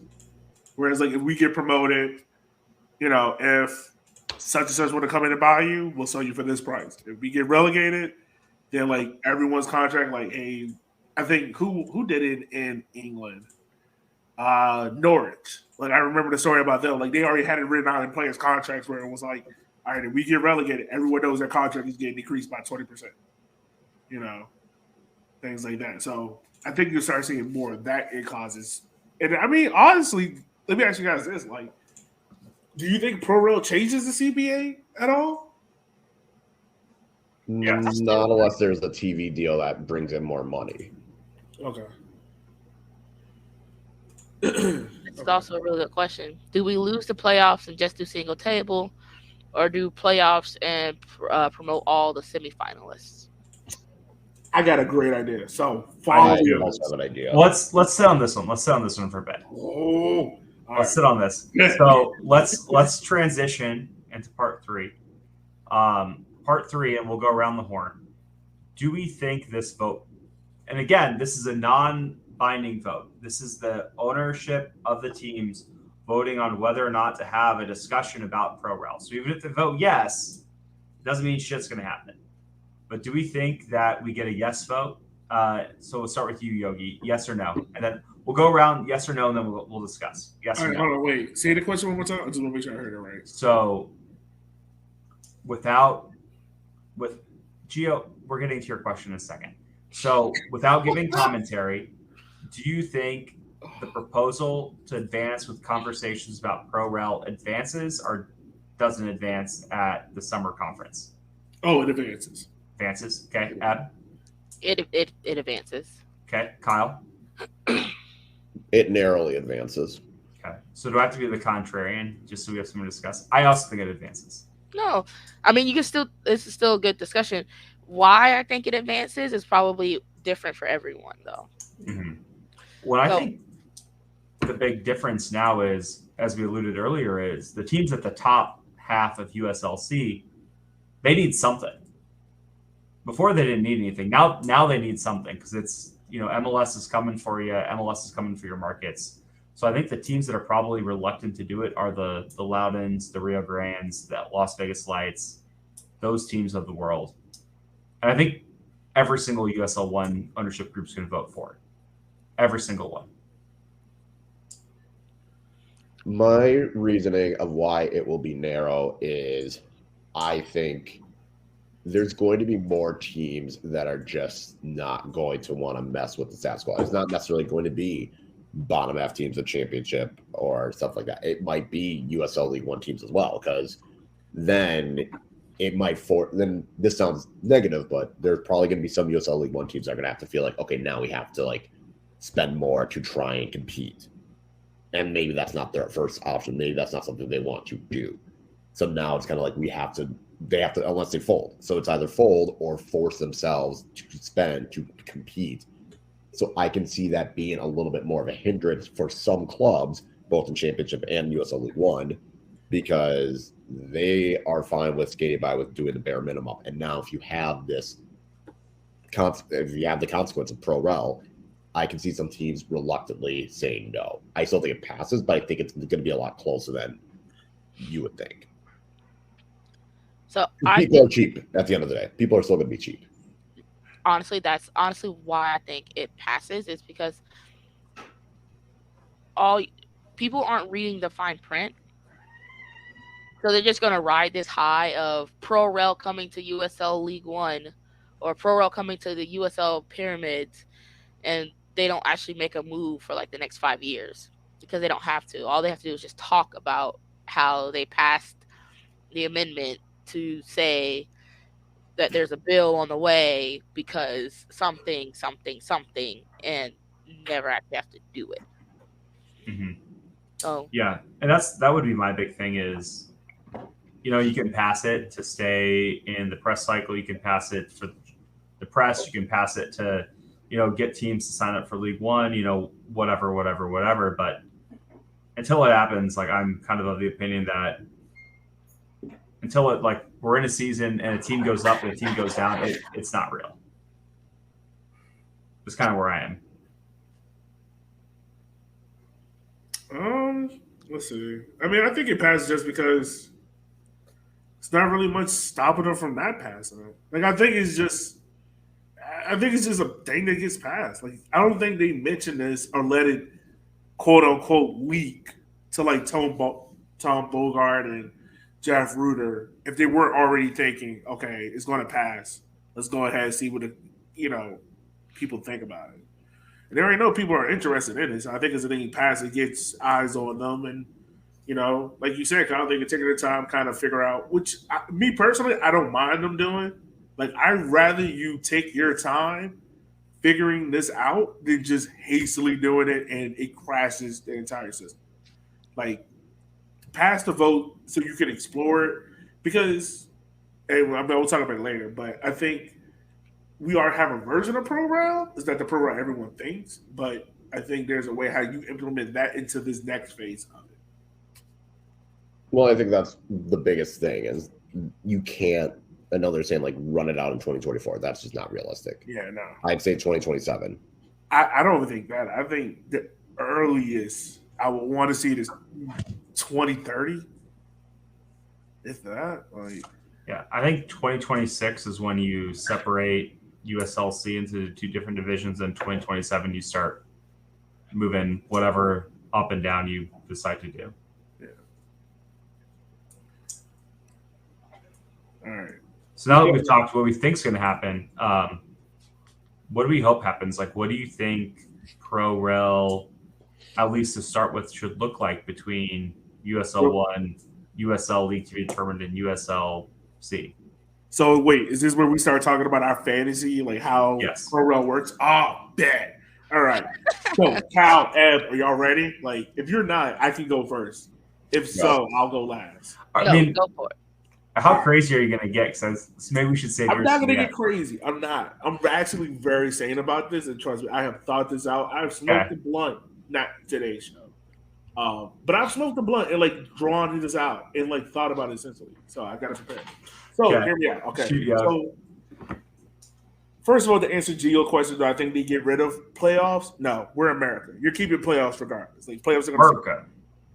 Whereas like if we get promoted, if such and such want to come in and buy you, we'll sell you for this price. If we get relegated, then like everyone's contract, like hey, I think who did it in England? Norwich. Like I remember the story about them. Like they already had it written out in players' contracts where it was like, all right, if we get relegated, everyone knows their contract is getting decreased by 20%. Things like that. So I think you'll start seeing more of that in clauses. And I mean, honestly, let me ask you guys this: like, do you think Pro Rel changes the CBA at all? Yes. Not unless there's a TV deal that brings in more money. Okay. It's also a really good question. Do we lose the playoffs and just do single table, or do playoffs and promote all the semifinalists? I got a great idea. So I follow me on also this. have an idea. Let's sit on this one. Let's sit on this one for a bit. Oh, Let's sit on this. So let's transition into part 3. Part 3, and we'll go around the horn. Do we think this vote? And again, this is a non-binding vote. This is the ownership of the teams voting on whether or not to have a discussion about Pro Rel. So even if they vote yes, it doesn't mean shit's going to happen. But do we think that we get a yes vote? So we'll start with you, Yogi. Yes or no? And then we'll go around yes or no, and then we'll discuss. Yes all or right, no. hold on, wait. Say the question one more time. I just want to make sure I heard it right. So with Gio, we're getting to your question in a second. So without giving commentary, do you think the proposal to advance with conversations about Pro Rel advances or doesn't advance at the summer conference? Oh, it advances. Advances. Okay. Ab? It advances. Okay. Kyle? It narrowly advances. Okay. So do I have to be the contrarian just so we have something to discuss? I also think it advances. No, I mean this is still a good discussion. Why I think it advances is probably different for everyone though. Mm-hmm. What I think the big difference now is, as we alluded earlier, is the teams at the top half of USLC, they need something. Before they didn't need anything. Now they need something because it's, MLS is coming for you. MLS is coming for your markets. So I think the teams that are probably reluctant to do it are the Loudons, the Rio Grandes, the Las Vegas Lights, those teams of the world. And I think every single USL1 ownership group is going to vote for it. every single one. My reasoning of why it will be narrow is I think there's going to be more teams that are just not going to want to mess with the stat squad. It's not necessarily going to be bottom half teams of championship or stuff like that. It might be USL League One teams as well, because then it might then this sounds negative, but there's probably going to be some USL League One teams that are going to have to feel like, okay, now we have to like spend more to try and compete. And maybe that's not their first option. Maybe that's not something they want to do. So now it's kind of like they have to, unless they fold. So it's either fold or force themselves to spend to compete. So I can see that being a little bit more of a hindrance for some clubs, both in Championship and USL League One, because they are fine with skating by with doing the bare minimum. And now if you have this, if you have the consequence of pro rel, I can see some teams reluctantly saying no. I still think it passes, but I think it's going to be a lot closer than you would think. So people are cheap at the end of the day. People are still going to be cheap. Honestly, that's why I think it passes. Is because all people aren't reading the fine print, so they're just going to ride this high of Pro Rel coming to USL League One or Pro Rel coming to the USL Pyramids, and they don't actually make a move for like the next 5 years because they don't have to. All they have to do is just talk about how they passed the amendment to say that there's a bill on the way because something, and never actually have to do it. Mm-hmm. So yeah, and that would be my big thing is, you can pass it to stay in the press cycle. You can pass it for the press. You can pass it to, get teams to sign up for League One, whatever. But until it happens, like I'm kind of the opinion that until it like we're in a season and a team goes up and a team goes down, it's not real. That's kind of where I am. Let's see. I mean, I think it passes just because it's not really much stopping them from not passing it. Like I think it's just a thing that gets passed. Like I don't think they mention this or let it quote unquote leak to like Tom Bogart and Jeff Ruder if they weren't already thinking, okay, it's going to pass. Let's go ahead and see what people think about it. And they already know people are interested in it. So I think as the thing passes, it gets eyes on them, and like you said, Kyle, they can take their time, kind of figure out. Which me personally, I don't mind them doing. Like I'd rather you take your time figuring this out than just hastily doing it and it crashes the entire system. Like pass the vote so you can explore it because, and we'll talk about it later, but I think we already have a version of Pro Rel. Is that the Pro Rel everyone thinks, but I think there's a way how you implement that into this next phase of it. Well, I think that's the biggest thing is you can't, I know they're saying like run it out in 2024. That's just not realistic. Yeah, no. I'd say 2027. I don't think that. I think the earliest I would want to see it is 2030. If that, like, yeah, I think 2026 is when you separate USLC into two different divisions, and 2027 you start moving whatever up and down you decide to do. Yeah. All right. So now that we've talked what we think is going to happen, what do we hope happens? Like, what do you think Pro Rel, at least to start with, should look like between USL 1, USL League to be determined, and USLC? So wait, is this where we start talking about our fantasy, like how Pro Rel works? Oh, bet. All right. So Cal, Ed, are y'all ready? Like, if you're not, I can go first. If so, I'll go last. I mean, go for it. How crazy are you going to get? Because maybe we should say I'm not going to get crazy. I'm not. I'm actually very sane about this, and trust me, I have thought this out. I've smoked the blunt, not today's show, but I've smoked the blunt and like drawn this out and like thought about it essentially. So I got to prepare. So here we are. Okay. So first of all, to answer Gio's question, do I think they get rid of playoffs? No, we're America. You're keeping playoffs regardless. Like playoffs are going to America,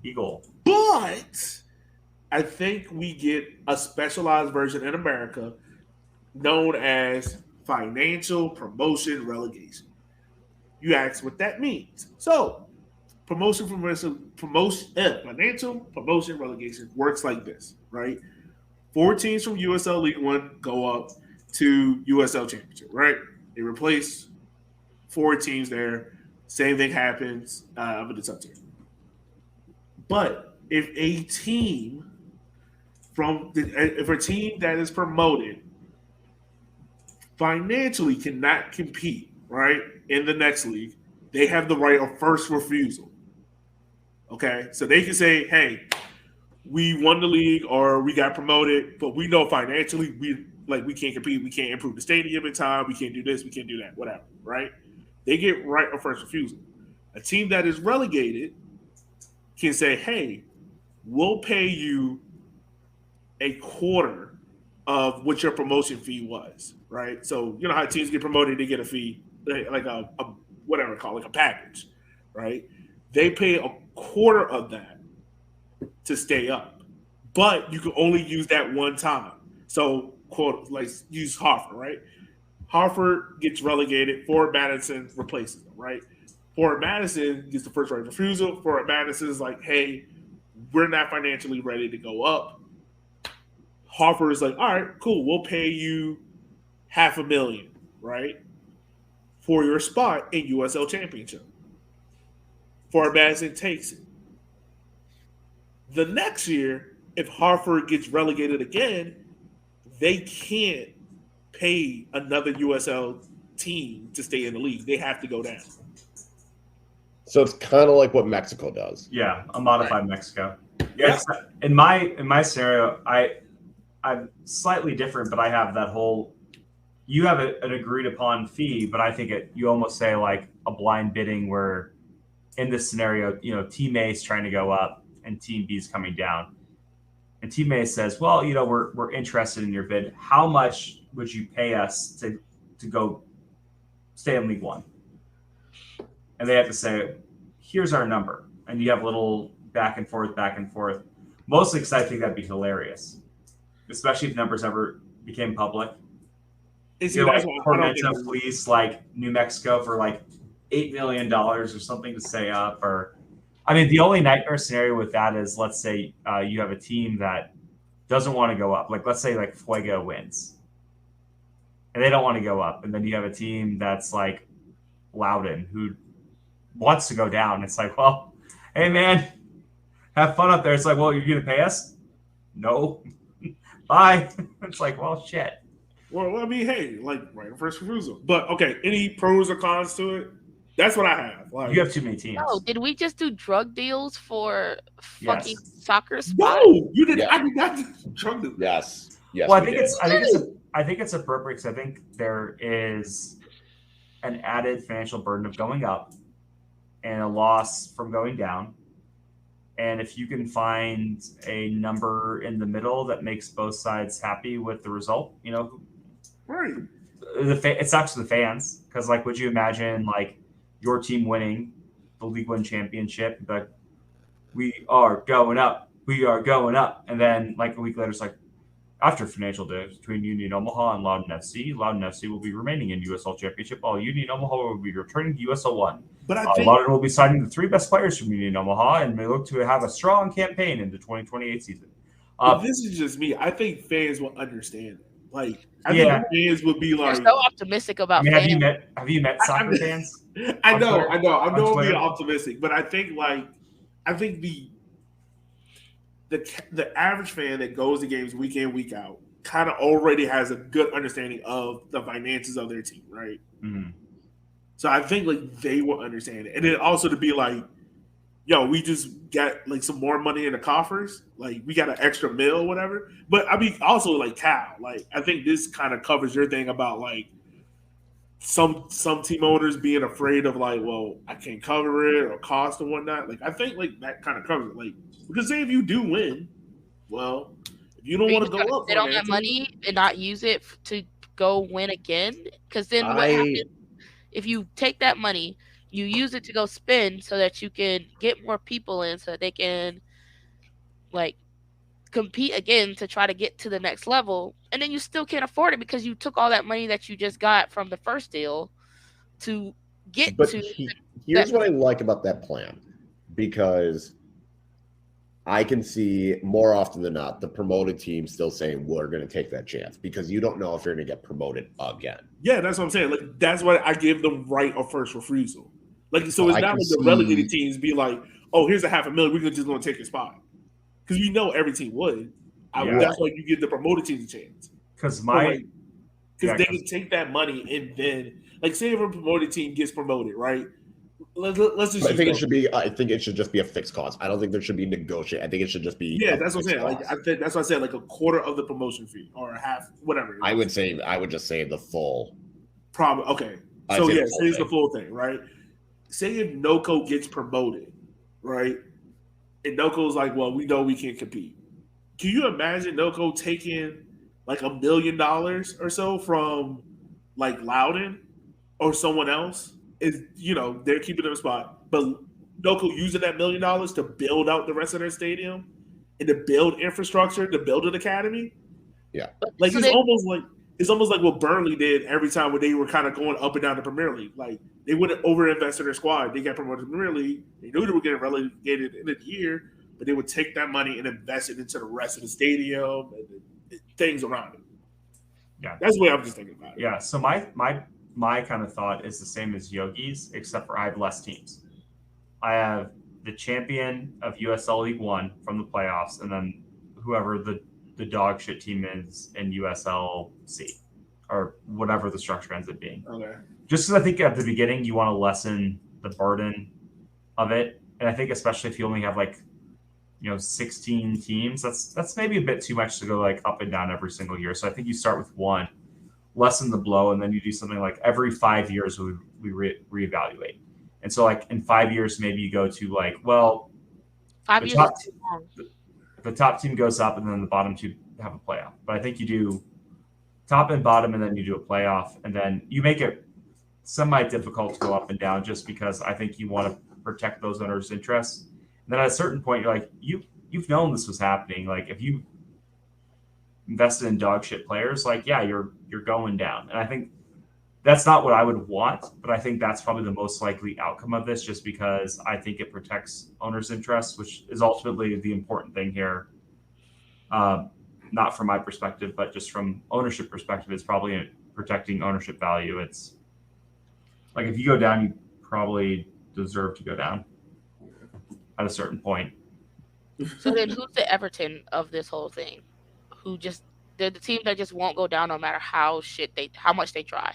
Eagle, but I think we get a specialized version in America known as financial promotion relegation. You ask what that means. So financial promotion relegation works like this, right? Four teams from USL League One go up to USL Championship, right? They replace four teams there. Same thing happens with the sub tier. But if a team that is promoted financially cannot compete, right, in the next league, they have the right of first refusal. Okay, so they can say, "Hey, we won the league or we got promoted, but we know financially we can't compete, we can't improve the stadium in time, we can't do this, we can't do that, whatever." Right? They get right of first refusal. A team that is relegated can say, "Hey, we'll pay you a quarter of what your promotion fee was." Right? So you know how teams get promoted, they get a fee, like a whatever call, like a package, right? They pay a quarter of that to stay up, but you can only use that one time. So, quote, like use Hartford, right? Hartford gets relegated. Forward Madison replaces them, right? Forward Madison gets the first right of refusal. Forward Madison is like, hey, we're not financially ready to go up. Hartford is like, all right, cool, we'll pay you $500,000, right, for your spot in USL Championship. Forward Madison takes it. The next year, if Hartford gets relegated again, they can't pay another USL team to stay in the league. They have to go down. So it's kind of like what Mexico does. Yeah, a modified Mexico. Yeah, in my scenario, I'm slightly different, but I have that whole. You have an agreed upon fee, but I think you almost say like a blind bidding where, in this scenario, Team A is trying to go up and Team B is coming down, and Team A says, "Well, we're interested in your bid. How much would you pay us to go stay in League One?" And they have to say, "Here's our number," and you have a little back and forth, back and forth. Mostly because I think that'd be hilarious, especially if numbers ever became public. Like Tormenta flees like New Mexico for like $8 million or something to stay up, or I mean, the only nightmare scenario with that is, let's say you have a team that doesn't want to go up. Like, let's say like Fuego wins, and they don't want to go up, and then you have a team that's like Loudon who wants to go down. It's like, well, hey man, have fun up there. It's like, well, you're gonna pay us? No, bye. It's like, well, shit. Well, I mean, hey, like right of first refusal. But okay, any pros or cons to it? That's what I have. Like, you have too many teams. No, did we just do drug deals for fucking soccer spots? No, you didn't. Yeah. I did not do drug deals. Yes. Well, I think it's appropriate because I think there is an added financial burden of going up and a loss from going down. And if you can find a number in the middle that makes both sides happy with the result, right? It sucks to the fans because, like, would you imagine like your team winning the League One championship? Like, we are going up, and then like a week later, it's like, after financial days between Union Omaha and Loudon FC will be remaining in USL Championship, while Union Omaha will be returning to USL 1. But I think Loudon will be signing the three best players from Union Omaha and may look to have a strong campaign in the 2028 season. This is just me. I think fans will understand it. Like, I think fans would be like, you're so optimistic about. Have you met soccer fans? I know. I'm not being optimistic, but I think the average fan that goes to games week in, week out kind of already has a good understanding of the finances of their team, right? Mm-hmm. So I think like they will understand it. And then also to be like, yo, we just got like some more money in the coffers. Like we got an extra meal, whatever. But I mean, also like Cal, like I think this kind of covers your thing about like some team owners being afraid of like, well, I can't cover it or cost and whatnot. Like I think like that kind of covers it. Like, because say if you do win, well, if you don't want to go up, sit on that money and not use it to go win again. Because then what happens if you take that money, you use it to go spend so that you can get more people in, so that they can like compete again to try to get to the next level, and then you still can't afford it because you took all that money that you just got from the first deal to get But to here's that. what I like about that plan, because I can see more often than not the promoted team still saying we're going to take that chance, because you don't know if you're going to get promoted again. Yeah, that's what I'm saying. Like that's why I give them right of first refusal. Like so, So it's I not can like the relegated see, teams be like, "Oh, here's a $500,000. We're just going to take your spot," because you know every team would. Yeah. That's right. why you give the promoted teams a chance. Because So my like, because yeah, they 'cause- can take that money and then, like, say if a promoted team gets promoted, right? Let's just I use think it those. should be. I think it should just be a fixed cost. I don't think there should be negotiate. I think it should just be Yeah, a that's what I'm fixed saying. Like, cost. I think that's what I said. Like a quarter of the promotion fee or a half, whatever. I would say. I would just say the full. Probably okay. I'd So say yeah, the say full it's the thing. full thing, right? Say if Noco gets promoted, right? And Noco's like, well, we know we can't compete. Can you imagine Noco taking like $1 million or so from like Loudon or someone else? Is they're keeping their spot, but Noco using that $1 million to build out the rest of their stadium and to build infrastructure, to build an academy. Yeah. Like So they it's almost like what Burnley did every time when they were kind of going up and down the Premier League. Like they wouldn't overinvest in their squad. They got promoted to the Premier League. They knew they were getting relegated in a year, but they would take that money and invest it into the rest of the stadium and things around it. yeah, That's the way I'm just thinking about it. yeah. So my kind of thought is the same as Yogi's, except for I have less teams. I have the champion of USL League One from the playoffs, and then whoever the dog shit team is in USLC or whatever the structure ends up being. Okay. Just because I think at the beginning you want to lessen the burden of it, and I think especially if you only have 16 teams, that's maybe a bit too much to go like up and down every single year. So I think you start with one, lessen the blow, and then you do something like every 5 years we reevaluate. And so like in 5 years, maybe you go to 5 the years top is too long. the top team goes up and then the bottom two have a playoff. But I think you do top and bottom and then you do a playoff, and then you make it semi-difficult to go up and down just because I think you want to protect those owners' interests. And then at a certain point, you're like, you've known this was happening. Like if you invested in dog shit players, you're going down. And I think that's not what I would want, but I think that's probably the most likely outcome of this, just because I think it protects owners' interests, which is ultimately the important thing here. Not from my perspective, but just from ownership perspective, it's probably protecting ownership value. It's like if you go down, you probably deserve to go down at a certain point. So then, who's the Everton of this whole thing? They're the team that just won't go down no matter how much they try.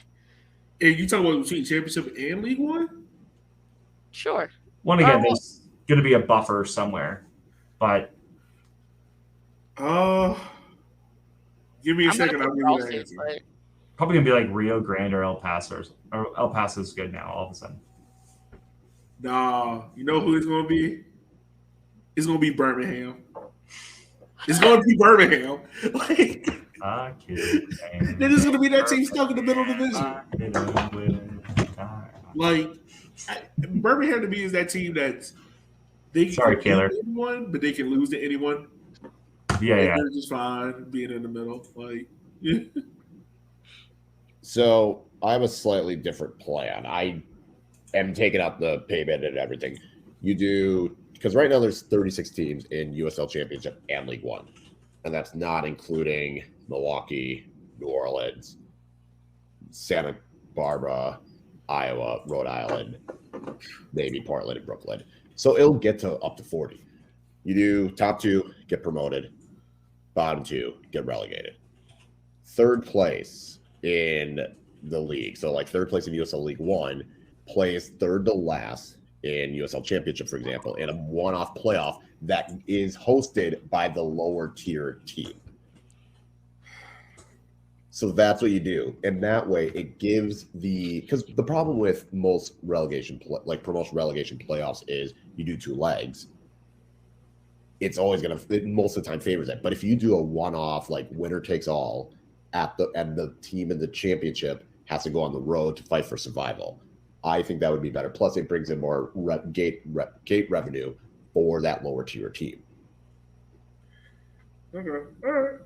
And you talking about between Championship and League One? Sure. One again, there's going to be a buffer somewhere, but give me a I'm second. gonna I'll put give you that Ralston, answer. but probably going to be like Rio Grande or El Paso. Or El Paso's good now all of a sudden. Nah, you know who it's gonna be? It's gonna be Birmingham. It's gonna be Birmingham. Like they're just gonna be that team stuck in the middle of the division. Like Birmingham to me is that team that they can Sorry, compete Kaylor. to anyone, but they can lose to anyone. Yeah, And yeah. they're just fine being in the middle. Like So I have a slightly different plan. I am taking out the payment and everything. You do, because right now there's 36 teams in USL Championship and League One, and that's not including Milwaukee, New Orleans, Santa Barbara, Iowa, Rhode Island, maybe Portland and Brooklyn. So it'll get to up to 40. You do top two, get promoted. Bottom two, get relegated. Third place in the league, so like third place in USL League One, plays third to last in USL Championship, for example, in a one-off playoff that is hosted by the lower tier team. So that's what you do, and that way it gives because the problem with most promotion relegation playoffs is you do two legs. It's always most of the time favors it. But if you do a one-off like winner takes all and the team in the championship has to go on the road to fight for survival, I think that would be better. Plus, it brings in more gate revenue for that lower tier team. okay, all right.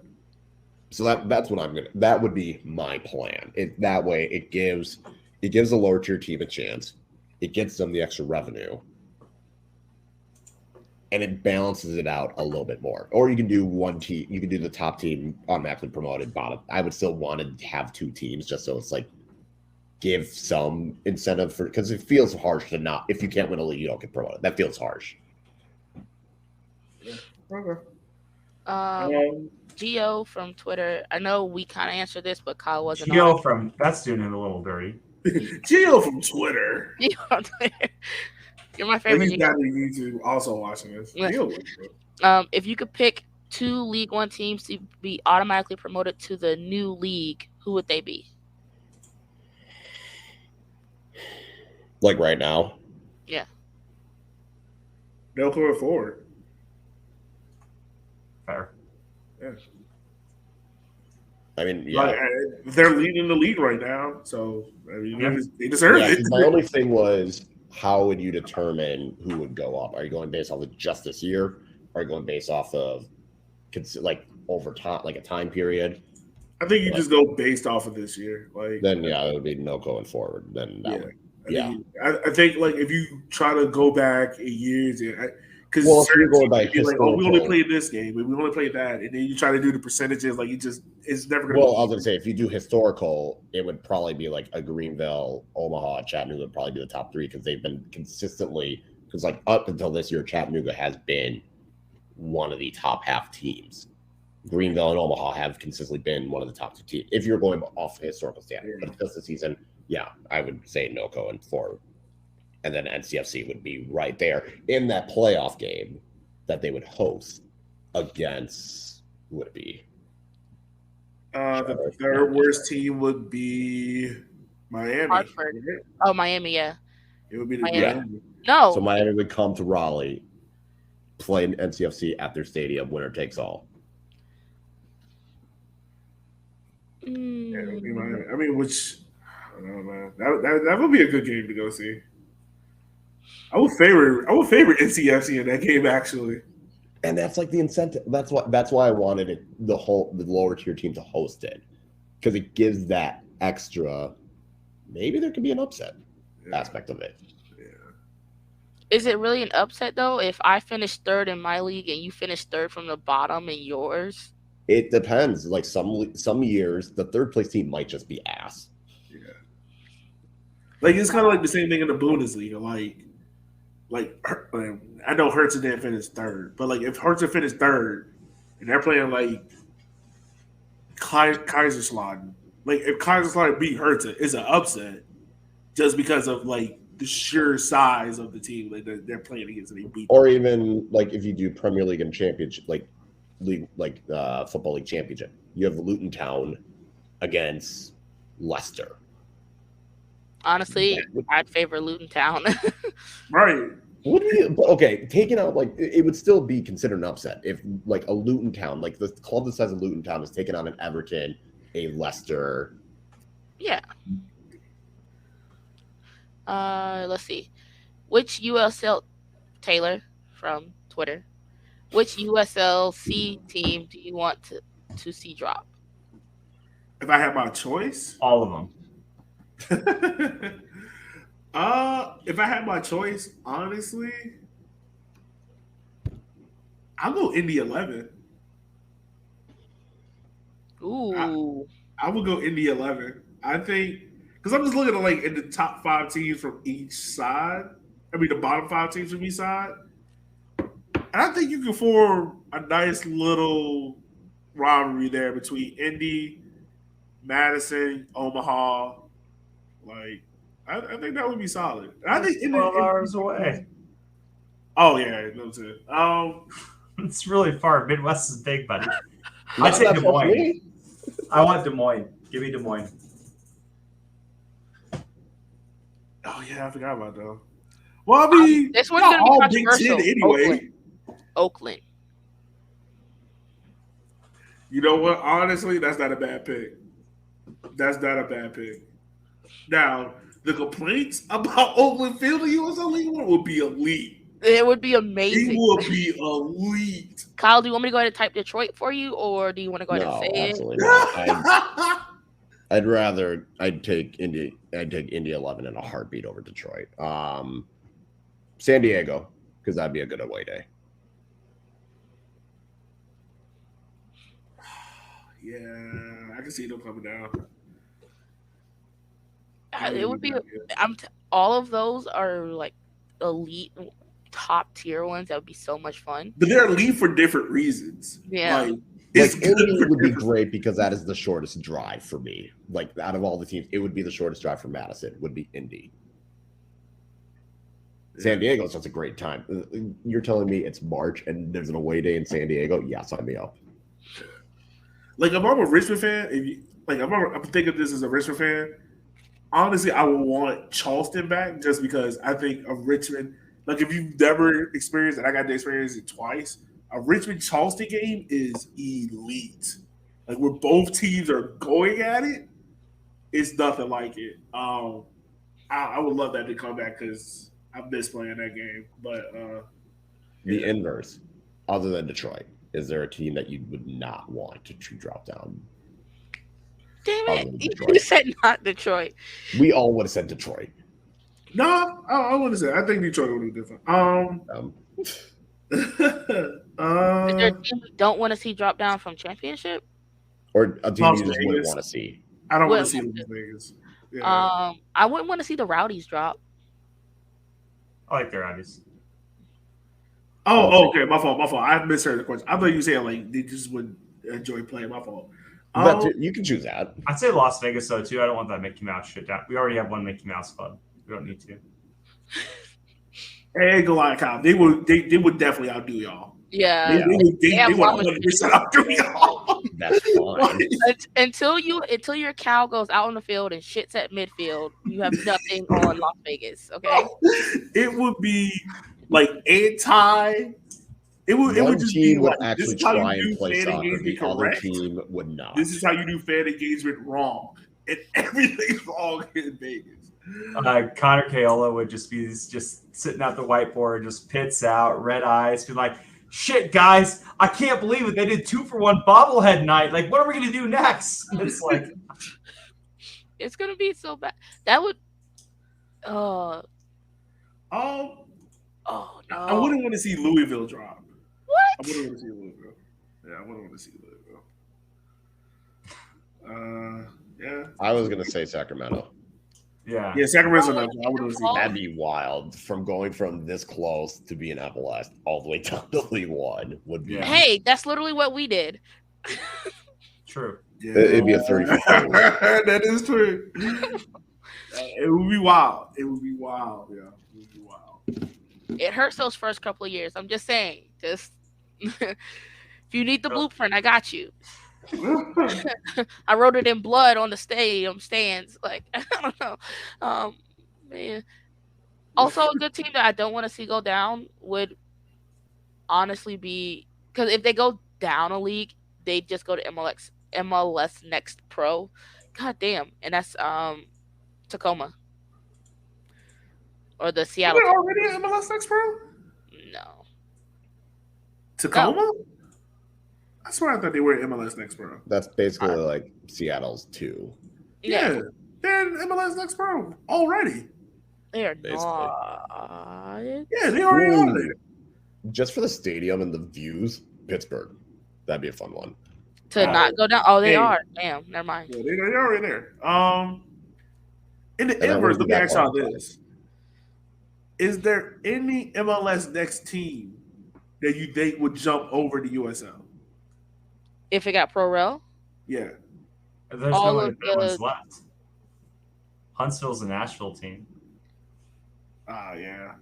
So that's what that would be my plan. That way it gives the lower tier team a chance. it gets them the extra revenue, and it balances it out a little bit more. Or you can do one team. You can do the top team automatically promoted. Bottom. I would still want to have 2 teams just so it's like give some incentive for, because it feels harsh to not, if you can't win a league, you don't get promoted. That feels harsh. Yeah. Okay. Geo from Twitter. I know we kind of answered this, but Kyle wasn't Geo on. from that's doing it a little dirty. Geo from Twitter. Geo on Twitter. You're my Like favorite. he's Geo. got on YouTube also watching this. Yeah. Geo, If you could pick 2 League One teams to be automatically promoted to the new league, who would they be? Like right now. Yeah. They'll go forward. Fair. Yeah. I mean, yeah. Like, they're leading the league right now, so I mean, they deserve it. My only thing was, how would you determine who would go up? Are you going based off of just this year? Or are you going based off of like over time, like a time period? I think you just go based off of this year. Like then, yeah, it would be no going forward. Then that would, I think like if you try to go back in years, because if you're going by like, oh, we only played this game, and we only played that, and then you try to do the percentages, like it's never going to. Well, I was going to say, if you do historical, it would probably be like a Greenville, Omaha, Chattanooga would probably be the top 3 because they've been consistently, because like up until this year, Chattanooga has been one of the top half teams. Greenville and Omaha have consistently been one of the top 2 teams. If you're going off historical standard, but just the season, yeah, I would say NOCO and 4. And then NCFC would be right there in that playoff game that they would host against, who would it be? The third worst team would be Miami. Hartford. Oh, Miami, yeah. It would be the Miami. Miami. No. So Miami would come to Raleigh, play in NCFC at their stadium, winner takes all. Yeah, it would be Miami. I mean, which I don't know, man. That would be a good game to go see. I would favor NCFC in that game actually. And that's like the incentive. That's why I wanted it, the lower tier team to host it, because it gives that extra. Maybe there could be an upset aspect of it. Yeah. Is it really an upset though if I finish 3rd in my league and you finish 3rd from the bottom in yours? It depends. Like some years, the 3rd place team might just be ass. Yeah. Like it's kind of like the same thing in the Bundesliga. Like I know Hertz didn't finish 3rd, but like if Hertz finished 3rd and they're playing like Kaiserslautern, like if Kaiserslautern beat Hertz, it's an upset just because of like the sheer size of the team that they're playing against and they beat. Or even like if you do Premier League and Championship, like Football League Championship, you have Luton Town against Leicester. Honestly, I'd favor Luton Town. Right. Okay, taking out like it would still be considered an upset if like a Luton Town, like the club the size of Luton Town, is taking on an Everton, a Leicester. Yeah. Let's see. Which USL Taylor from Twitter? Which USLC team do you want to see drop? If I had my choice, all of them. If I had my choice, honestly, I'll go Indy 11. Ooh. I would go Indy 11. I think because I'm just looking at like in the top 5 teams from each side. I mean, the bottom 5 teams from each side, and I think you can form a nice little rivalry there between Indy, Madison, Omaha. Like, I think that would be solid. I think 12 hours away. Oh yeah, no too. It's really far. Midwest is big, buddy. I'd say Des Moines. I want Des Moines. Give me Des Moines. Oh yeah, I forgot about that. Well, I mean, this one's gonna be controversial. Anyway. Oakland. You know what? Honestly, that's not a bad pick. Now, the complaints about Oakland Field in USL League One would be elite. It would be amazing. It would be elite. Kyle, do you want me to go ahead and type Detroit for you, or do you want to go ahead and say absolutely not. I'd take Indy 11 in a heartbeat over Detroit. San Diego, because that'd be a good away day. Yeah, I can see them coming down. It would be. All of those are like elite, top tier ones. That would be so much fun. But they're elite for different reasons. Yeah. It's Indy would be great because that is the shortest drive for me. Like out of all the teams, it would be the shortest drive for Madison. Would be Indy. San Diego is such a great time. You're telling me it's March and there's an away day in San Diego? Yeah, sign me up. Like if I'm a Richmond fan, I'm thinking this as a Richmond fan. Honestly, I would want Charleston back just because I think of Richmond. Like if you've never experienced it, I got to experience it twice. A Richmond Charleston game is elite. Like where both teams are going at it, it's nothing like it. I would love that to come back because I miss playing that game. But the inverse, other than Detroit, is there a team that you would not want to drop down? Damn it! You said not Detroit. We all would have said Detroit. No, I wouldn't say. I think Detroit would be different. Is there a team we don't want to see drop down from championship? Or a team you just wouldn't want to see? I don't want to see Las Vegas. Yeah. I wouldn't want to see the Rowdies drop. I like the Rowdies. Oh, okay. My fault. I misheard the question. I thought you said like they just would enjoy playing. My fault. You can choose that. I'd say Las Vegas though too. I don't want that Mickey Mouse shit down. We already have one Mickey Mouse club. We don't need to. Hey, go on, Kyle. They would definitely outdo y'all. Yeah. They would 100% outdo y'all. That's fine. Until your cow goes out on the field and shits at midfield, you have nothing on Las Vegas. Okay. It would be like anti. It would just be would like, actually try and play soccer. The other team would not. This is how you do fan engagement wrong, and everything's wrong in Vegas. Connor Kaola would just be just sitting at the whiteboard, just pits out, red eyes, be like, "Shit, guys, I can't believe it. They did 2-for-1 bobblehead night. Like, what are we gonna do next?" It's like, it's gonna be so bad. That would. Oh no! I wouldn't want to see Louisville drop. What? I wouldn't want to see Louisville. Yeah, I wouldn't want to see Louisville. Yeah. I was gonna say Sacramento. Yeah, Sacramento's another. I wouldn't want to see that. That'd be wild. From going from this close to being MLS all the way down to League One would be. Yeah. Hey, that's literally what we did. True. Yeah. It'd be a 30. That is true. It would be wild. It would be wild. Yeah, it would be wild. It hurts those first couple of years. I'm just saying. Just if you need the blueprint, I got you. I wrote it in blood on the stadium stands. Like I don't know, man. Also, a good team that I don't want to see go down would honestly be because if they go down a league, they just go to MLS Next Pro. God damn, and that's Tacoma or the Seattle. They're already in MLS Next Pro? No. Tacoma? No. I swear I thought they were in MLS Next Pro. That's basically like Seattle's 2. Yeah. They're in MLS Next Pro already. They are Basically. not. Yeah, they already are there. Just for the stadium and the views, Pittsburgh. That'd be a fun one. To not go down. Oh, they are. Damn, never mind. Yeah, they're already there. In the And inverse, let me ask y'all this. Is there any MLS Next team that you think would jump over the USL? If it got pro rel? Yeah. There's All no of good ones the- left. Huntsville's a Nashville team. Yeah.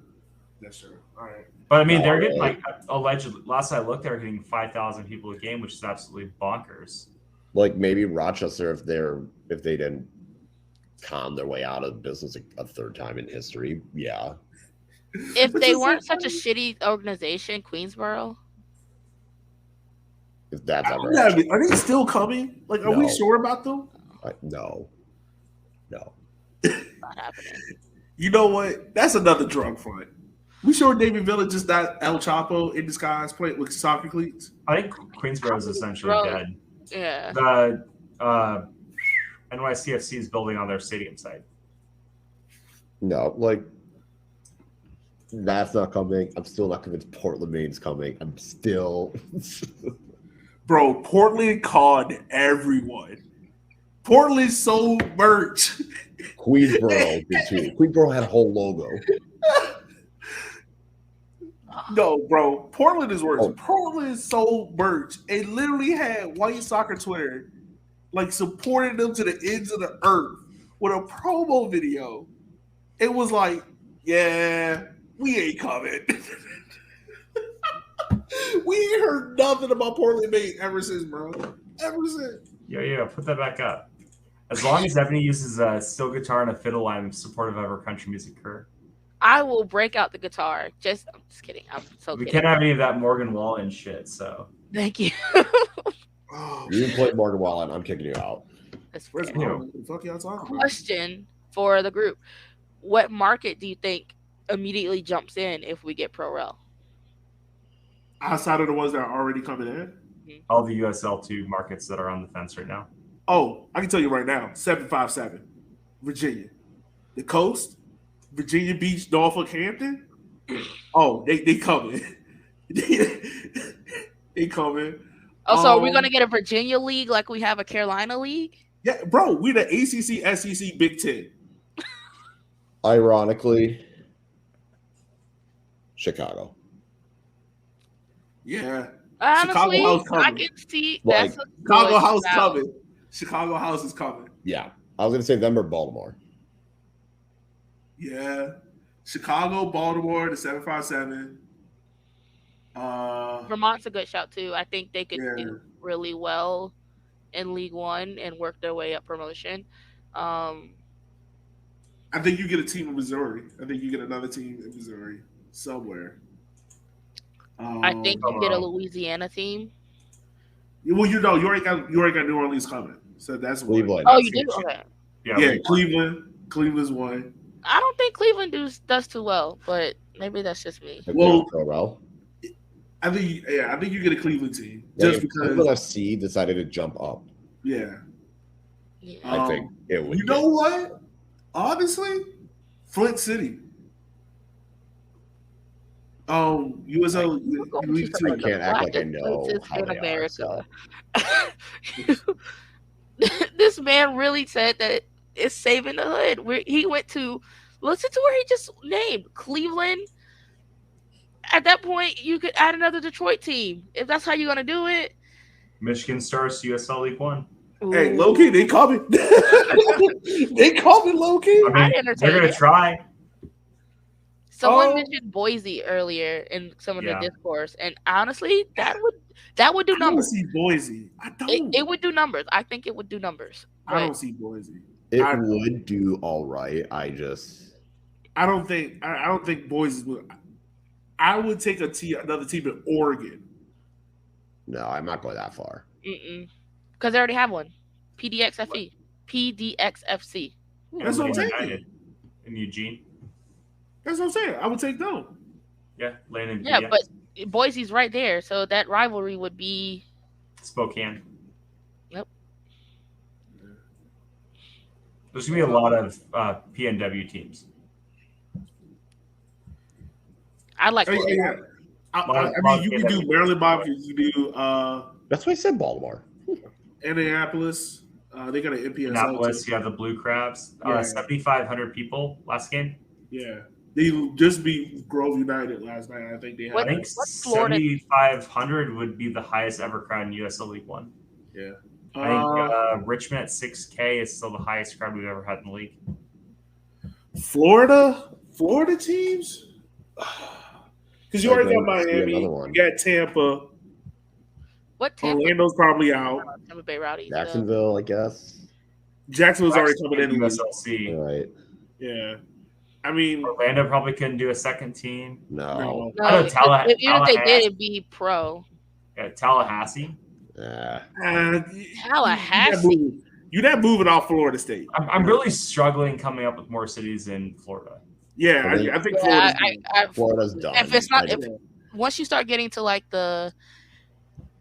That's true. All right. But I mean, they're getting like allegedly. Last I looked, they were getting 5,000 people a game, which is absolutely bonkers. Like maybe Rochester, if they didn't con their way out of business a third time in history, yeah. If they weren't such a shitty organization, Queensboro. If that's ever Are they still coming? Like, are we No. sure about them? No. Not happening. You know what? That's another drug front. We sure David Villa just not El Chapo in disguise playing with soccer cleats? I think Queensboro is essentially Bro. dead. Yeah. The NYCFC is building on their stadium site. No, like that's not coming. I'm still not convinced Portland, Maine's coming. I'm still. Bro, Portland called everyone. Portland sold merch. Queensboro did too. Queensboro had a whole logo. No, bro. Portland is worse. Oh. Portland sold merch. It literally had white soccer Twitter like supporting them to the ends of the earth with a promo video. It was like, yeah, we ain't coming. We ain't heard nothing about Portland Maine ever since, bro. Ever since. Yeah, put that back up. As long as Ebony uses a steel guitar and a fiddle, I'm supportive of her country music career. I will break out the guitar. I'm just kidding. I'm so We kidding. can't have any of that Morgan Wallen shit, so. Thank you. Oh, You play Morgan Wallen, I'm kicking you out. That's where's fair. Portland? What the fuck y'all talking about? Question for the group. What market do you think immediately jumps in if we get Pro Rel? Outside of the ones that are already coming in? All the USL2 markets that are on the fence right now. Oh, I can tell you right now, 757, Virginia. The coast, Virginia Beach, Norfolk, Hampton. Oh, they coming. They coming. Oh, so are we going to get a Virginia league like we have a Carolina league? Yeah, bro, we the ACC, SEC, Big Ten. Ironically, Chicago. Yeah. Honestly, House I coming. can see Like, that's a Chicago good House shout. coming. Chicago House is coming. Yeah. I was going to say them or Baltimore. Yeah. Chicago, Baltimore, the 757. Vermont's a good shout too. I think they could Yeah. do really well in League One and work their way up promotion. I think you get a team in Missouri. I think you get another team in Missouri somewhere. I think you get a Oh. Louisiana team. Well, you already got New Orleans coming, so that's one. Cleveland. Oh, you do? Okay. Yeah, we- Cleveland's one. I don't think Cleveland does too well, but maybe that's just me. Well, Pro Rel. I think you get a Cleveland team Like, just if Cleveland because. FC decided to jump up, Yeah, Yeah. I think it would. You know what? Honestly, Flint City. USL. I I can't act like I know how in they America. are. So. This man really said that it's saving the hood. He went to listen to where he just named Cleveland. At that point, you could add another Detroit team if that's how you're gonna do it. Michigan Stars, USL League One. Hey, Ooh. low key, they call me. They call me low key. I mean, entertain they're going to it. try. Someone Oh. mentioned Boise earlier in some of Yeah. the discourse, and honestly, that would do I don't numbers. see Boise. I don't. It would do numbers. I think it would do numbers. I But don't see Boise. It I- would do all right. I don't think Boise would. I would take another team in Oregon. no, I'm not going that far. because they already have one, PDXFE, PDXFC. That's what I'm saying. United in Eugene. That's what I'm saying. I would take them. Yeah, Landon. Yeah, but Boise's right there, so that rivalry would be. Spokane. Yep. There's gonna be a lot of PNW teams. I'd like. Oh, yeah. I mean, you can do Maryland Bob. You can do That's why I said Baltimore. Indianapolis. They got an NPSL. Annapolis, too. you have the Blue Crabs. Yeah. 7,500 people last game. Yeah, they just beat Grove United last night. I think they had. I think What's Florida? 7,500 would be the highest ever crowd in USL League One. Yeah. I think Richmond at 6K is still the highest crowd we've ever had in the league. Florida teams. Because you already got Miami, another you one. got Tampa. What Tampa? Orlando's probably out. Tampa Bay Rowdies. Jacksonville, I guess. Jacksonville's already coming in. USLC. All right. Yeah. I mean, Orlando probably couldn't do a second team. No. No, I know even if they Tallahassee. did, it'd be pro. Yeah, Tallahassee. Tallahassee. You're not moving off Florida State. I'm really struggling coming up with more cities in Florida. Yeah, I think Florida's done. Florida's done. If it's not, I if once you start getting to like the,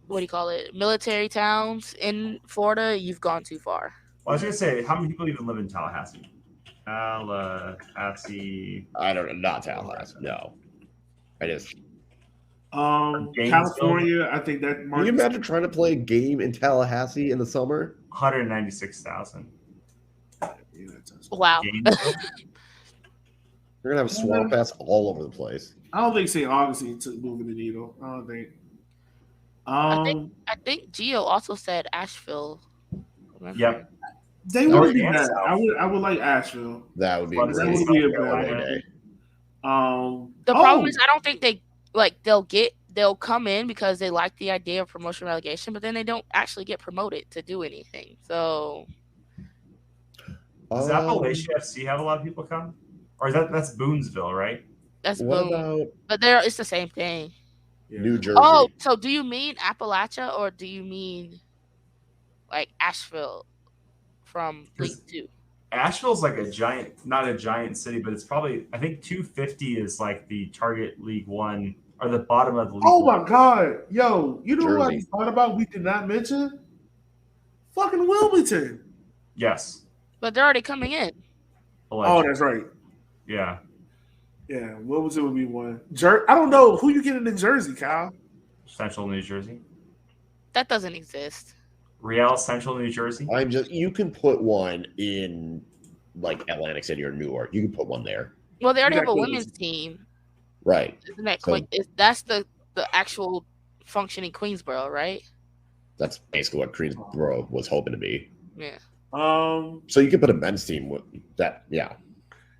what do you call it, military towns in Florida, you've gone too far. Well, I was gonna say, how many people even live in Tallahassee? Tallahassee, I don't know, not Tallahassee. No, I just. Gainesville, California, I think that Can you market. imagine trying to play a game in Tallahassee in the summer? 196,000. Yeah, that's Wow. Gainesville, You're gonna have swamp ass all over the place. I don't think St. Augustine took moving the needle. I don't think. I think Um, I think Gio also said Asheville. Remember? yep. they North wouldn't be and bad. South. I would like Asheville. That would be Let's That see, great. would South be a Carolina. bad. Day. The problem is I don't think they'll come in because they like the idea of promotion relegation, but then they don't actually get promoted to do anything. So Does Appalachia FC have a lot of people come? Or is that's Boonesville, right? that's What boom. about But it's the same thing. Yeah. New Jersey? Oh, so do you mean Appalachia or do you mean like Asheville from League 2? Asheville's like a giant, not a giant city, but it's probably, I think 250 is like the target League One or the bottom of the League Oh One. my God, yo, you know what I Jersey. just thought about? We did not mention fucking Wilmington. Yes. But they're already coming in. Oh, Allegedly. that's right. Yeah. Yeah, Wilmington would be one. I don't know who you getting in Jersey, Kyle. Central New Jersey. That doesn't exist. Real Central New Jersey. You can put one in like Atlantic City or Newark. You can put one there. Well, they already have a Exactly. women's team. Right. Isn't that So- that's the actual functioning Queensboro, right? That's basically what Greensboro was hoping to be. Yeah. So you could put a men's team with that. Yeah.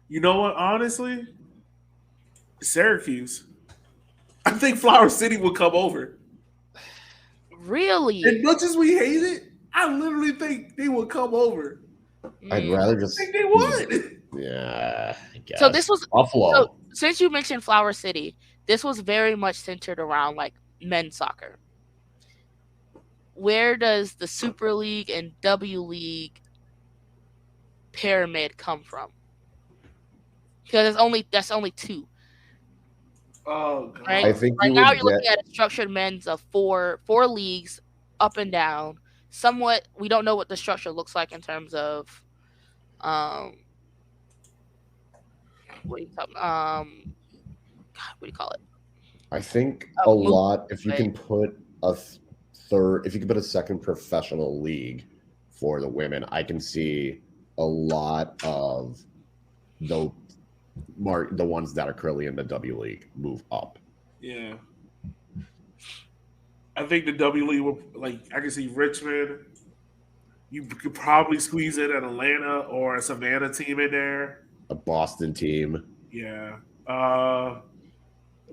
You know what? Honestly, Syracuse. I think Flower City would come over. Really? As much as we hate it, I literally think they would come over. I'd Mm. rather I just. think they would. Yeah. I guess. So this was Buffalo. so since you mentioned Flower City, this was very much centered around like men's soccer. Where does the Super League and W League pyramid come from? Because that's only two, Oh God. right? I think Right you now would you're looking get. at a structured men's of four leagues up and down. Somewhat, we don't know what the structure looks like in terms of what do you call God, what do you call it? I think A a move, lot. If you right? can put a third, if you can put a second professional league for the women, I can see a lot of the ones that are currently in the W League move up. Yeah. I think the W League will, like, I can see Richmond. You could probably squeeze in an Atlanta or a Savannah team in there. A Boston team. Yeah.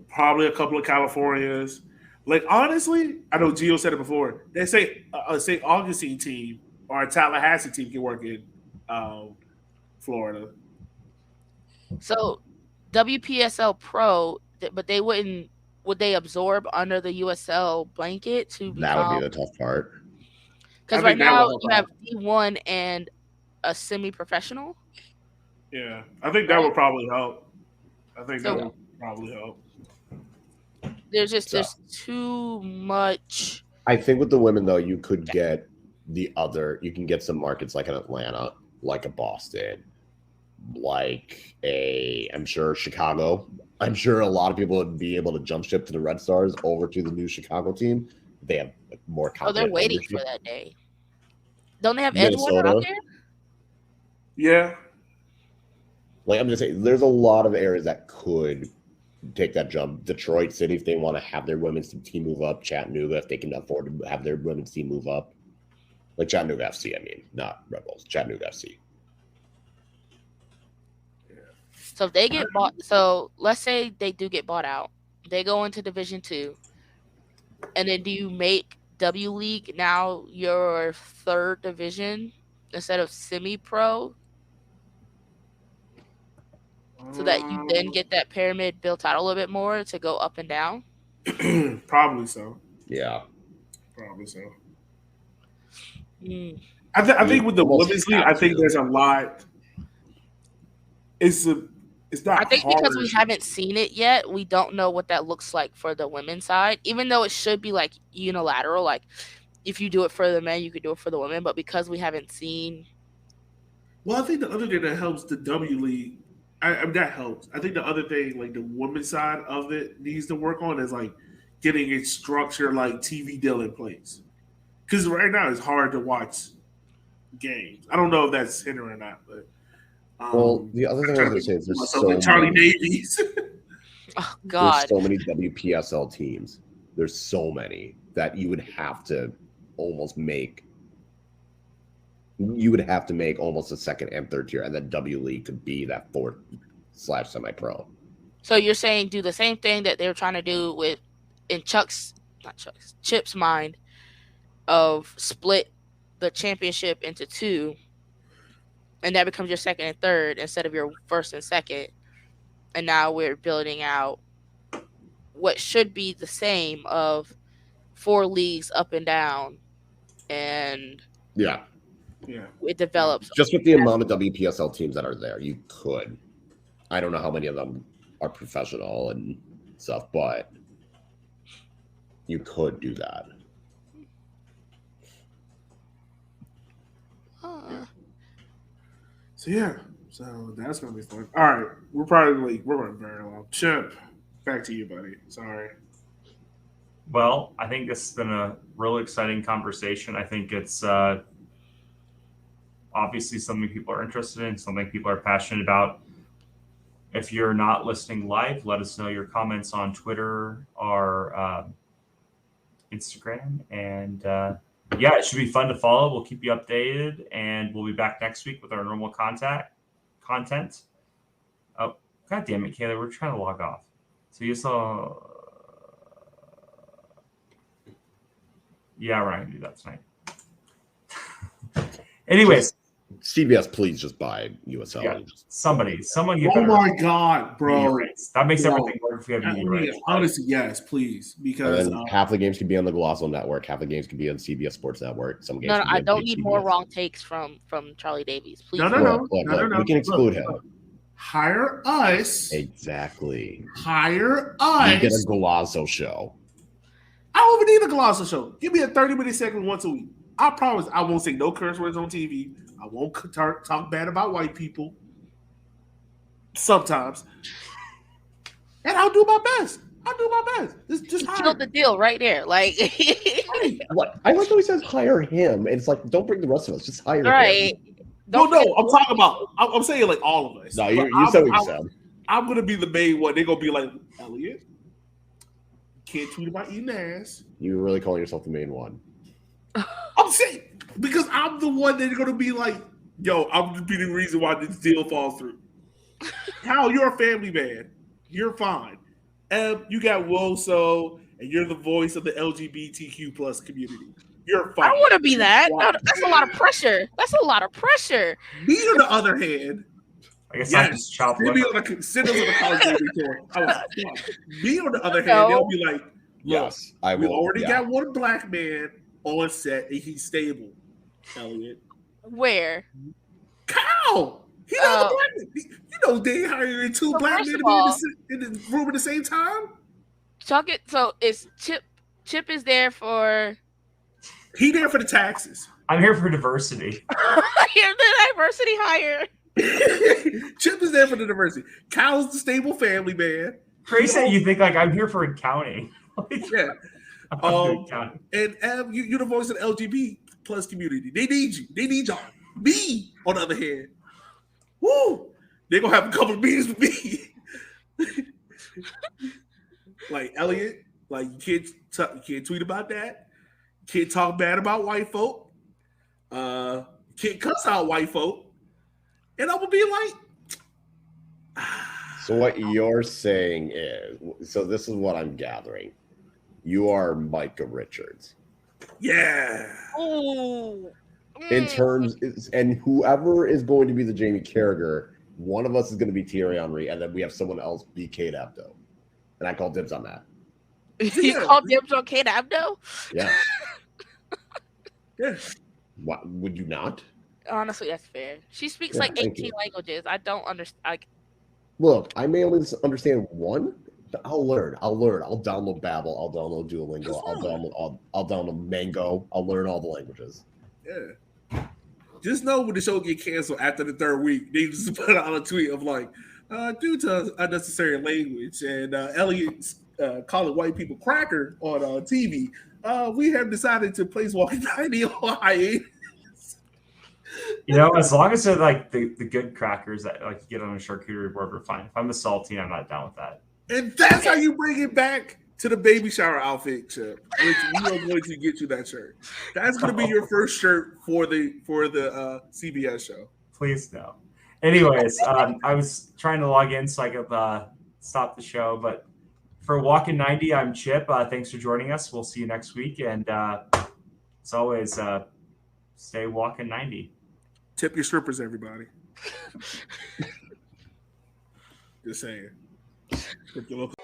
Probably a couple of Californias. Like, honestly, I know Gio said it before. They say a St. Augustine team or a Tallahassee team can work in Florida. So WPSL Pro, but they wouldn't. Would they absorb under the USL blanket to become? That would be the tough part. Because I right think that now would help you have D1 and a semi-professional. Yeah. I think that would probably help. I think that So- would probably help. There's So- too much. I think with the women though, you could get you can get some markets like an Atlanta, like a Boston, like I'm sure Chicago. I'm sure a lot of people would be able to jump ship to the Red Stars over to the new Chicago team. They have more Oh, they're confident waiting ownership. for that day. Don't they have Edgewater out Minnesota. there? Yeah. Like I'm just saying, there's a lot of areas that could take that jump. Detroit City, if they want to have their women's team move up. Chattanooga, if they can afford to have their women's team move up. Like Chattanooga FC, I mean, not Red Bulls. Chattanooga FC. So if they get bought, so let's say they do get bought out, they go into Division 2, and then do you make W League now your third division instead of semi-pro, so that you then get that pyramid built out a little bit more to go up and down? Probably so. Yeah. Probably so. Mm. I think with the Almost women's league, have I think to. there's a lot. It's not. I think hard. because we haven't seen it yet, we don't know what that looks like for the women's side. Even though it should be like unilateral, like if you do it for the men, you could do it for the women. But because we haven't seen Well, I think the other thing that helps the W League, I mean, that helps. I think the other thing, like the women's side of it, needs to work on is like getting a structure like TV deal in place. Because right now it's hard to watch games. I don't know if that's hindering or not, but Well, the other thing I was trying to going to make say is there's myself so like Charlie many, Davies. Oh there's God. so many WPSL teams. There's so many that you would have to almost make. You would have to make almost a second and third tier, and then W League could be that fourth / semi-pro. So you're saying do the same thing that they were trying to do with in Chip's mind of split the championship into two, and that becomes your second and third instead of your first and second. And now we're building out what should be the same of 4 leagues up and down, and Yeah, Yeah. it develops. just with the amount of WPSL teams that are there, you could. I don't know how many of them are professional and stuff, but you could do that. So yeah, so that's gonna be fun. All right, we're probably we're running very long. Chip, back to you, buddy. Sorry. Well, I think this has been a really exciting conversation. I think it's obviously something people are interested in, something people are passionate about. If you're not listening live, let us know your comments on Twitter or Instagram. And yeah, it should be fun to follow. We'll keep you updated, and we'll be back next week with our normal content. Oh, God damn it, Kayla, we're trying to log off. So you saw... Yeah, we're not going to do that tonight. Anyways. CBS, please just buy USL. Yeah, someone get Oh better. my God, bro! Rates. That makes Bro. everything work if we have media rights. Honestly, yes, please, because And then half the games can be on the Golazo Network, half the games can be on CBS Sports Network. Some games. No, can be I on don't need more CBS. wrong takes from Charlie Davies. Please. No. We can exclude him. Hire us. Exactly. Hire You get a us. Golazo show. I don't even need a Golazo show. Give me a 30-minute segment once a week. I promise I won't say no curse words on TV. I won't talk bad about white people. Sometimes. And I'll do my best. Just hire killed the deal right there. Like, What? I like how he says hire him. It's like, don't bring the rest of us. Just hire right. him. No, I'm talking about. I'm saying like all of us. No, you said what you said. I'm gonna be the main one. They're gonna be like, Elliot, can't tweet about eating ass. You really calling yourself the main one? I'm saying because I'm the one that's gonna be like, yo, I'm gonna be the reason why this deal falls through. Hal, you're a family man. You're fine. You got Woso, and you're the voice of the LGBTQ plus community. You're fine. I don't want to be that. No, that's a lot of pressure. Me, on the other hand, I guess I'm just chopped liver. send us on the college gaming tour. Me, on the other hand, they'll be like, look, Yes, I we will. already got one black man on set, and he's stable. Elliot, Where? Kyle, he's not the black man. You know they hiring two So black first men of to be all- in the room at the same time. So is Chip is there for He there for the taxes. I'm here for diversity. the diversity hire. Chip is there for the diversity. Kyle's the stable family man. Crazy that you think like I'm here for accounting. Yeah. I'm doing accounting. And you're the voice of the LGBT plus community. They need you. They need y'all. Me, on the other hand, woo, they're gonna have a couple of meetings with me. Like Elliot, like you can't tweet about that. You can't talk bad about white folk. Can't cuss out white folk. And I'm gonna be like, So what you're saying is, so this is what I'm gathering. You are Micah Richards. yeah. Ooh. In terms, and whoever is going to be the Jamie Carragher, one of us is going to be Thierry Henry, and then we have someone else be Kate Abdo. And I call dibs on that. You called dibs on Kate Abdo? Yeah. Yeah. What, would you not? Honestly, that's fair. She speaks Yeah, like thank 18 you. languages. I don't understand. Look, I may only understand one, but I'll learn. I'll download Babbel. I'll download Duolingo. I'll download Mango. I'll learn all the languages. Yeah. just know when the show get canceled after the third week, they just put out a tweet of like, due to unnecessary language and Elliot's calling white people cracker on TV, we have decided to place Walking 90 on hiatus. As long as they're like the good crackers that like you get on a charcuterie board, we're fine. If I'm a saltine, I'm not down with that. And that's how you bring it back to the baby shower outfit, Chip. Which we are going to get you that shirt. That's going to be your first shirt for the CBS show. Please no. Anyways, I was trying to log in so I could stop the show, but for Walking 90, I'm Chip. Thanks for joining us. We'll see you next week, and as always, stay Walking 90. Tip your strippers, everybody. Just saying. Tip your local.